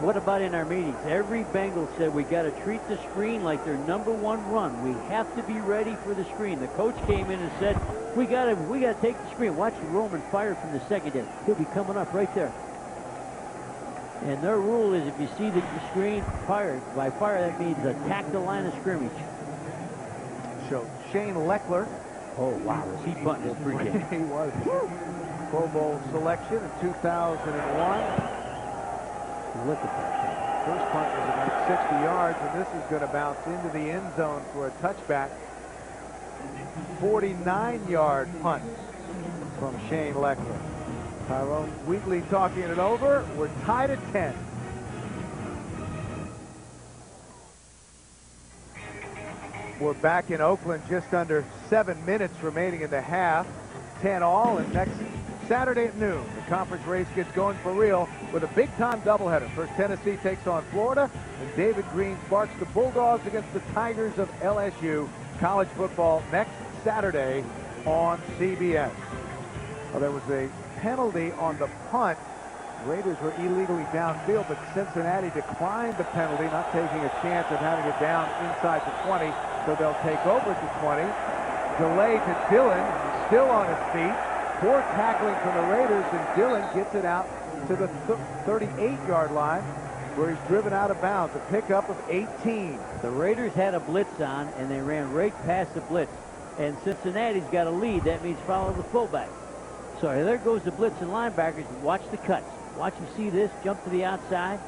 What about in our meetings? Every Bengal said we got to treat the screen like their #1 run. We have to be ready for the screen. The coach came in and said, we got to take the screen. Watch Roman fire from the secondary. He'll be coming up right there. And their rule is if you see the screen fired, by fire that means attack the line of scrimmage. So Shane Leckler. Oh wow, was he bunting his pregame? He was. Pro Bowl selection in 2001. Look at that. First punt was about 60 yards, and this is going to bounce into the end zone for a touchback. 49-yard punt from Shane Leckler. Tyrone Wheatley talking it over. We're tied at 10. We're back in Oakland, just under 7 minutes remaining in the half. 10 all, and next Saturday at noon, the conference race gets going for real with a big-time doubleheader. First, Tennessee takes on Florida, and David Green sparks the Bulldogs against the Tigers of LSU. College football next Saturday on CBS. Well, there was a penalty on the punt. Raiders were illegally downfield, but Cincinnati declined the penalty, not taking a chance of having it down inside the 20, so they'll take over at the 20. Delay to Dillon, still on his feet. Poor tackling from the Raiders, and Dillon gets it out to the 38-yard line, where he's driven out of bounds. A pickup of 18. The Raiders had a blitz on, and they ran right past the blitz. And Cincinnati's got a lead. That means follow the fullback. So there goes the blitz and linebackers. Watch the cuts. Watch him see this. Jump to the outside.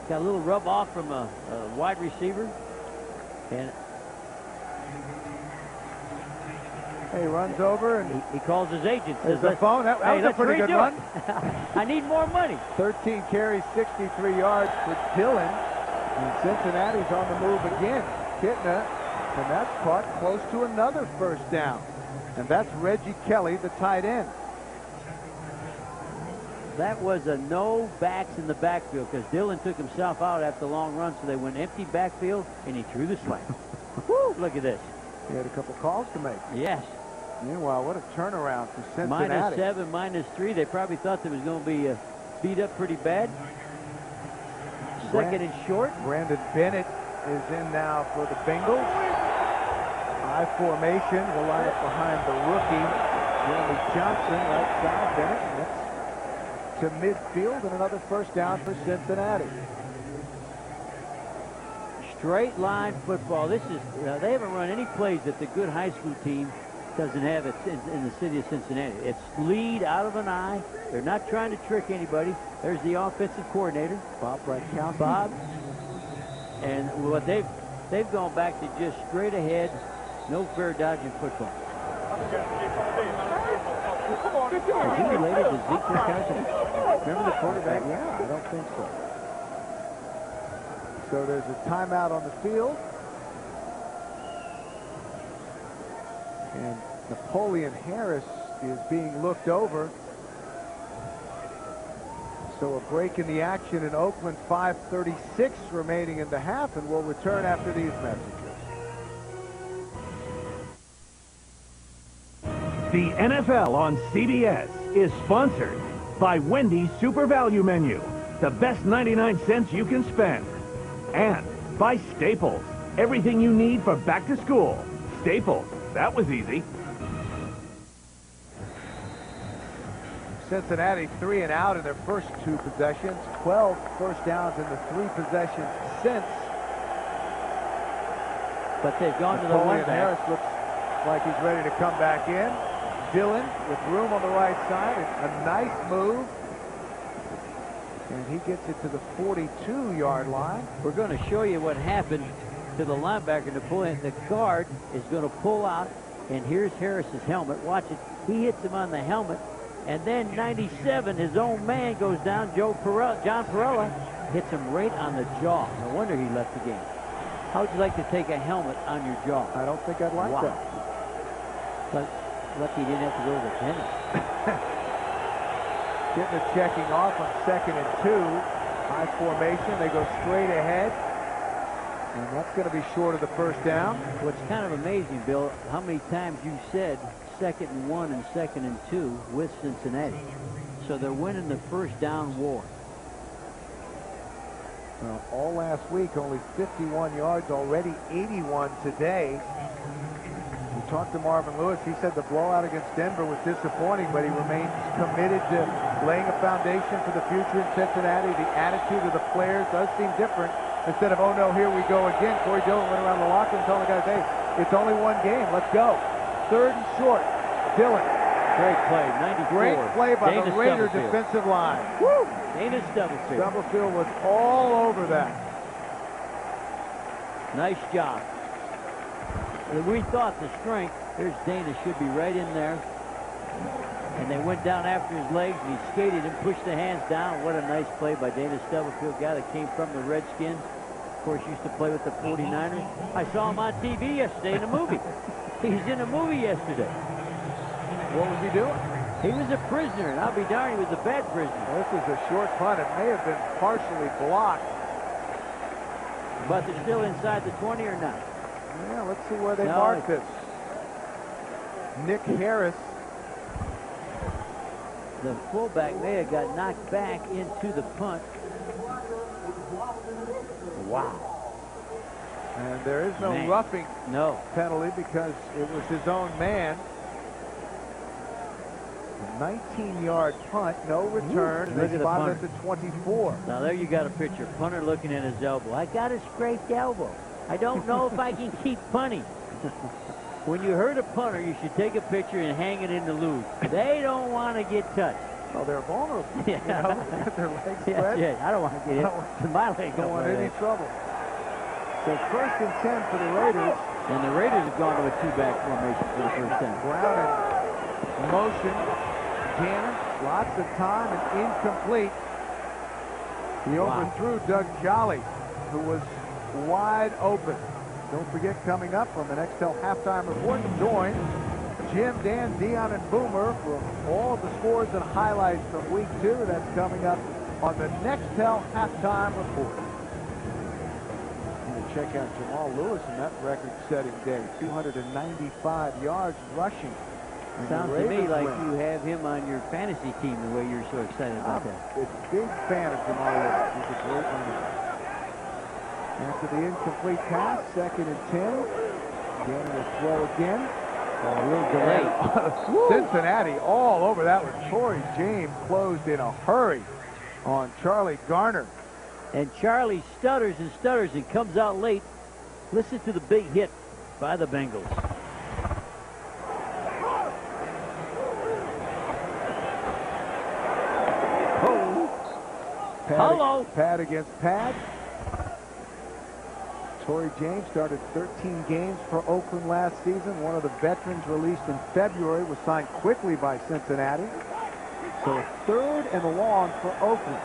Got a little rub off from a wide receiver. And he runs over and he calls his agent. There's the phone. That was a pretty good run. I need more money. 13 carries, 63 yards for Dillon. And Cincinnati's on the move again. Kitna, and that's caught close to another first down. And that's Reggie Kelly, the tight end. That was a no backs in the backfield because Dillon took himself out after the long run, so they went empty backfield, and he threw the slant. Woo, look at this. He had a couple calls to make. Yes. Meanwhile, what a turnaround for Cincinnati. -7, -3. They probably thought there was going to be beat up pretty bad. Second and short. Brandon Bennett is in now for the Bengals. I formation will line up behind the rookie, Jeremy Johnson, right side. Bennett. That's to midfield, and another first down for Cincinnati. Straight line football. This is they haven't run any plays that the good high school team doesn't have it in the city of Cincinnati. It's lead out of an eye. They're not trying to trick anybody. There's the offensive coordinator, Bob Bratkowski. Bob. And what they've gone back to just straight ahead, no fair dodging football. Is he related to Zeke Bratkowski? Remember the quarterback? Yeah, I don't think so. So there's a timeout on the field. And Napoleon Harris is being looked over. So a break in the action in Oakland, 5:36 remaining in the half, and we'll return after these messages. The NFL on CBS is sponsored by Wendy's Super Value Menu, the best 99 cents you can spend. And by Staples, everything you need for back to school. Staples, that was easy. Cincinnati 3 and out in their first 2 possessions, 12 first downs in the 3 possessions since. But they've gone to the Napoleon one back. Harris looks like he's ready to come back in. Dillon with room on the right side. A nice move. And he gets it to the 42-yard line. We're going to show you what happened to the linebacker, Napoleon. The guard is going to pull out, and here's Harris's helmet. Watch it. He hits him on the helmet, and then 97, his own man, goes down. John Perella hits him right on the jaw. No wonder he left the game. How would you like to take a helmet on your jaw? I don't think I'd like that. But Lucky he didn't have to go to the penny. Getting the checking off on 2nd and 2. High formation. They go straight ahead. And that's going to be short of the first down. What's kind of amazing, Bill, how many times you said 2nd and 1 and 2nd and 2 with Cincinnati. So they're winning the first down war. Well, all last week, only 51 yards, already 81 today. We talked to Marvin Lewis. He said the blowout against Denver was disappointing, but he remains committed to laying a foundation for the future in Cincinnati. The attitude of the players does seem different. Instead of, oh no, here we go again, Corey Dillon went around the locker room telling the guys, hey, it's only one game, let's go. 3rd and short, Dillon. Great play, 94. Great play by Dana the Raider Stubblefield. defensive line. Woo! Dana Stubblefield. Stubblefield was all over that. Nice job. And we thought the strength, here's Dana, should be right in there. And they went down after his legs, and he skated and pushed the hands down. What a nice play by Dana Stubblefield, guy that came from the Redskins. Of course, used to play with the 49ers. I saw him on TV yesterday in a movie. He was in a movie yesterday. What was he doing? He was a prisoner, and I'll be darned, he was a bad prisoner. Well, this is a short punt. It may have been partially blocked. But they're still inside the 20 or not? Yeah, let's see where they mark this. Nick Harris. The fullback may have got knocked back into the punt. Wow. And there is no roughing penalty because it was his own man. A 19-yard punt, no return. Look They at the spotted punter. at the 24. Now there you got a picture. Punter looking at his elbow. I got a scraped elbow. I don't know if I can keep punting. When you hurt a punter, you should take a picture and hang it in the loop. They don't want to get touched. Oh, they're vulnerable. Yeah. You know, they got their legs spread. Yeah, I don't want to get hit. My leg Don't want any trouble. So 1st and 10 for the Raiders. And the Raiders have gone to a 2-back formation for the first time. Brown in motion. Gannon, lots of time and incomplete. He overthrew Doug Jolly, who was wide open. Don't forget, coming up on the Nextel halftime report, join Jim, Dan, Dion, and Boomer for all of the scores and highlights from week 2. That's coming up on the Nextel halftime report. And check out Jamal Lewis in that record-setting day, 295 yards rushing. Sounds to me like you have him on your fantasy team the way you're so excited about that. I'm a big fan of Jamal Lewis. He's a great runner. After the incomplete pass, 2nd and 10. Gannon will throw again. Oh, a little delay. Cincinnati all over that one. Torrey James closed in a hurry on Charlie Garner. And Charlie stutters and comes out late. Listen to the big hit by the Bengals. Pad against pad. Torrey James started 13 games for Oakland last season. One of the veterans released in February was signed quickly by Cincinnati. So 3rd and long for Oakland.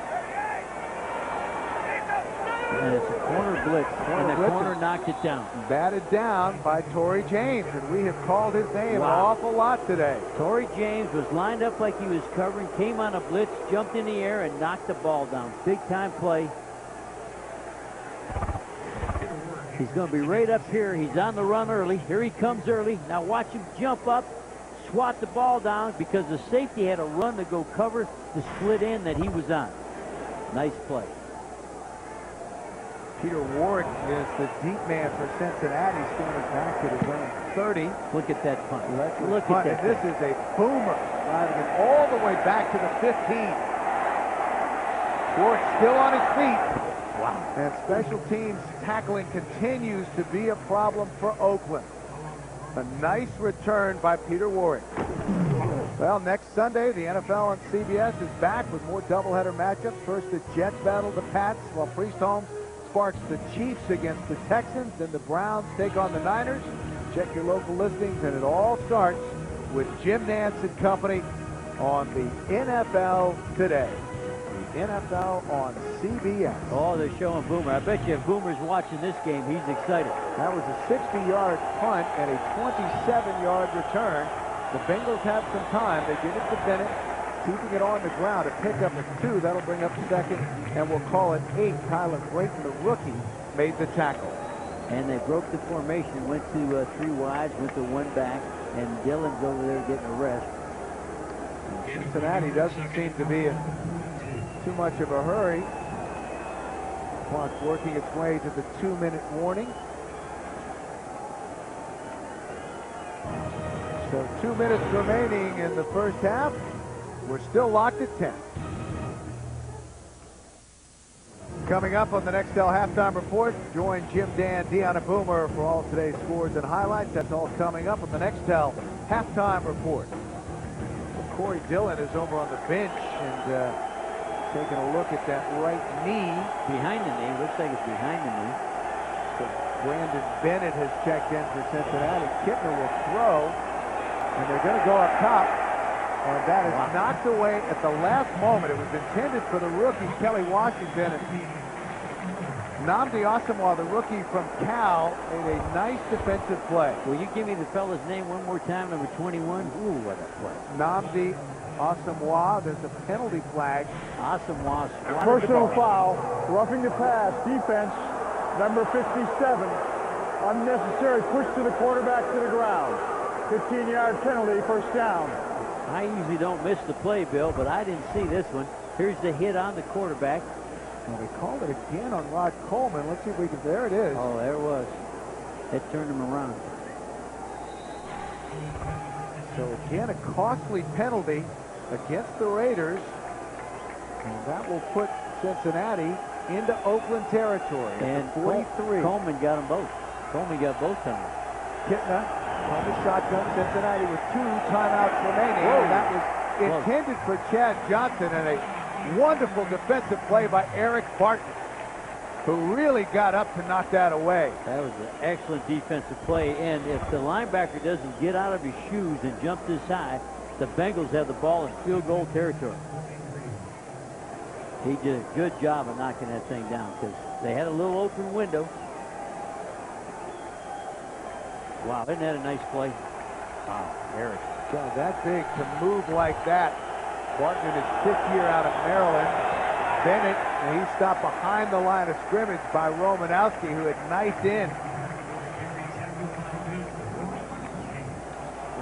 And it's a corner blitz. And the corner knocked it down. Batted down by Torrey James, and we have called his name an awful lot today. Torrey James was lined up like he was covering, came on a blitz, jumped in the air, and knocked the ball down. Big-time play. He's going to be right up here. He's on the run early. Here he comes early. Now watch him jump up, swat the ball down because the safety had a run to go cover the split end that he was on. Nice play. Peter Warrick is the deep man for Cincinnati, standing back at his own 30. Look at that punt. Look at that. This is a boomer, driving it all the way back to the 15. Warrick still on his feet. Wow. And special teams tackling continues to be a problem for Oakland. A nice return by Peter Warrick. Well, next Sunday, the NFL on CBS is back with more doubleheader matchups. First, the Jets battle the Pats, while Priest Holmes sparks the Chiefs against the Texans. Then the Browns take on the Niners. Check your local listings, and it all starts with Jim Nantz and company on the NFL Today. The NFL on CBS. Oh, they're showing Boomer. I bet you if Boomer's watching this game, he's excited. That was a 60-yard punt and a 27-yard return. The Bengals have some time. They give it to Bennett, keeping it on the ground. A pickup is 2. That'll bring up second, and we'll call it 8. Tyler Brayton, the rookie, made the tackle. And they broke the formation, went to 3 wides, went to 1 back, and Dillon's over there getting a rest. Cincinnati doesn't seem to be in too much of a hurry. Clock working its way to the 2-minute warning. So 2 minutes remaining in the first half. We're still locked at 10. Coming up on the Nextel halftime report, join Jim, Dan, Deanna Boomer for all today's scores and highlights. That's all coming up on the Nextel halftime report. Corey Dillon is over on the bench and taking a look at that right knee. Behind the knee. Looks like it's behind the knee. So Brandon Bennett has checked in for Cincinnati. Kittner will throw, and they're going to go up top. And that is knocked away at the last moment. It was intended for the rookie, Kelly Washington. And Nnamdi Asomugha, the rookie from Cal, made a nice defensive play. Will you give me the fella's name one more time, number 21? Ooh, what a play. Nnamdi Asomugha. There's a penalty flag. Asomugha swatted Personal the ball. foul, roughing the pass, defense, number 57. Unnecessary push to the quarterback to the ground. 15-yard penalty, first down. I usually don't miss the play, Bill, but I didn't see this one. Here's the hit on the quarterback. And they called it again on Rod Coleman. Let's see if we can. There it is. Oh, there it was. It turned him around. So again, a costly penalty against the Raiders. And that will put Cincinnati into Oakland territory. And 43. Coleman got them both. Coleman got both times. Kittner on the shotgun. Cincinnati with 2 timeouts remaining. Whoa. And that was intended for Chad Johnson, and a wonderful defensive play by Eric Barton, who really got up to knock that away. That was an excellent defensive play. And if the linebacker doesn't get out of his shoes and jump this high, the Bengals have the ball in field goal territory. He did a good job of knocking that thing down because they had a little open window. Wow, isn't that a nice play? Wow, Eric. So that big to move like that. Barton in his 5th year out of Maryland. Bennett, and he stopped behind the line of scrimmage by Romanowski, who had knifed in.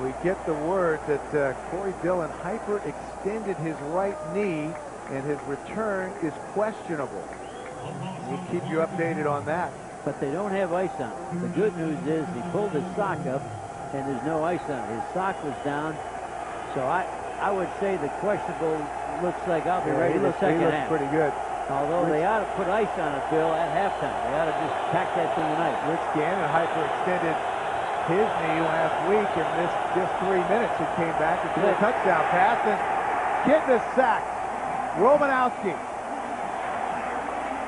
We get the word that Corey Dillon hyperextended his right knee, and his return is questionable. We'll keep you updated on that. But they don't have ice on it. The good news is he pulled his sock up, and there's no ice on it. His sock was down, so I would say the questionable looks like I'll be ready the second half. Pretty good. Although they ought to put ice on it, Bill, at halftime. They ought to just tack that thing tonight. Rich Gannon hyperextended his knee last week and missed just 3 minutes. He came back and threw a touchdown pass, and Kittner sacked. Romanowski.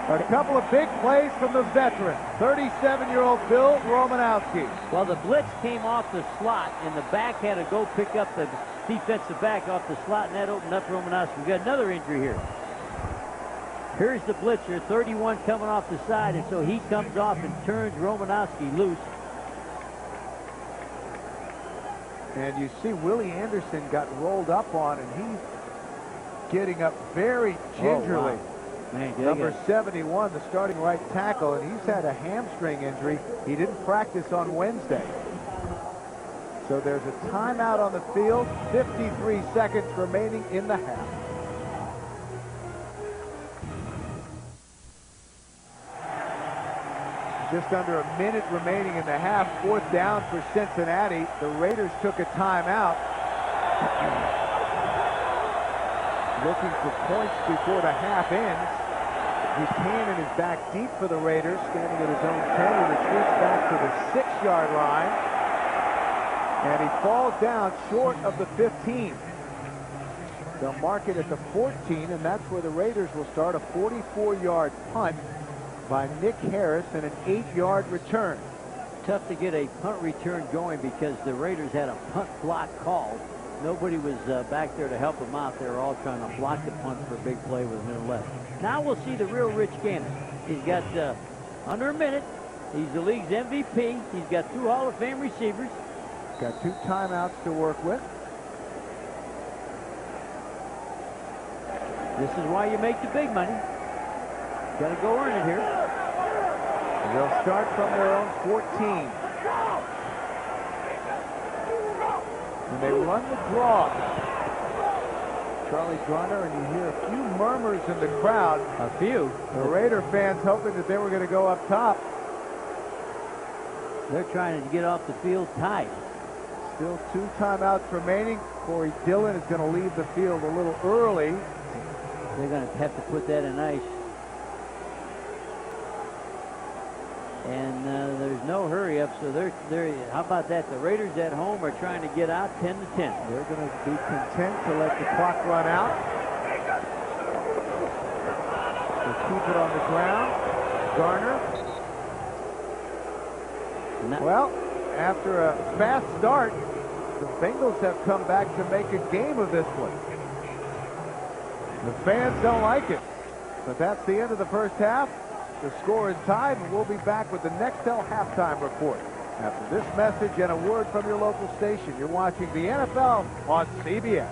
A couple of big plays from the veteran, 37-year-old Bill Romanowski. Well, the blitz came off the slot, and the back had to go pick up the defensive back off the slot, and that opened up Romanowski. We've got another injury here. Here's the blitzer, 31 coming off the side, and so he comes off and turns Romanowski loose. And you see Willie Anderson got rolled up on, and he's getting up very gingerly. Oh, wow. Man, Number 71, the starting right tackle, and he's had a hamstring injury. He didn't practice on Wednesday. So there's a timeout on the field, 53 seconds remaining in the half. Just under a minute remaining in the half, 4th down for Cincinnati. The Raiders took a timeout. Looking for points before the half ends. Buchanan is back deep for the Raiders, standing at his own 10. He retreats back to the 6-yard line. And he falls down short of the 15. They'll mark it at the 14, and that's where the Raiders will start a 44-yard punt by Nick Harris and an 8-yard return. Tough to get a punt return going because the Raiders had a punt block called. Nobody was back there to help them out. They were all trying to block the punt for a big play with a minute left. Now we'll see the real Rich Gannon. He's got under a minute. He's the league's MVP. He's got 2 Hall of Fame receivers. Got 2 timeouts to work with. This is why you make the big money. Got to go earn it here. And they'll start from their own 14. And they run the draw. Charlie Garner, and you hear a few murmurs in the crowd. A few. The Raider fans hoping that they were going to go up top. They're trying to get off the field tight. Still 2 timeouts remaining. Corey Dillon is going to leave the field a little early. They're going to have to put that in ice. And there's no hurry up, so they're how about that? The Raiders at home are trying to get out 10 to 10. They're going to be content to let the clock run out. They'll keep it on the ground. Garner. Well, after a fast start, the Bengals have come back to make a game of this one. The fans don't like it, but that's the end of the first half. The score is tied, and we'll be back with the Nextel halftime report after this message and a word from your local station. You're watching the NFL on CBS.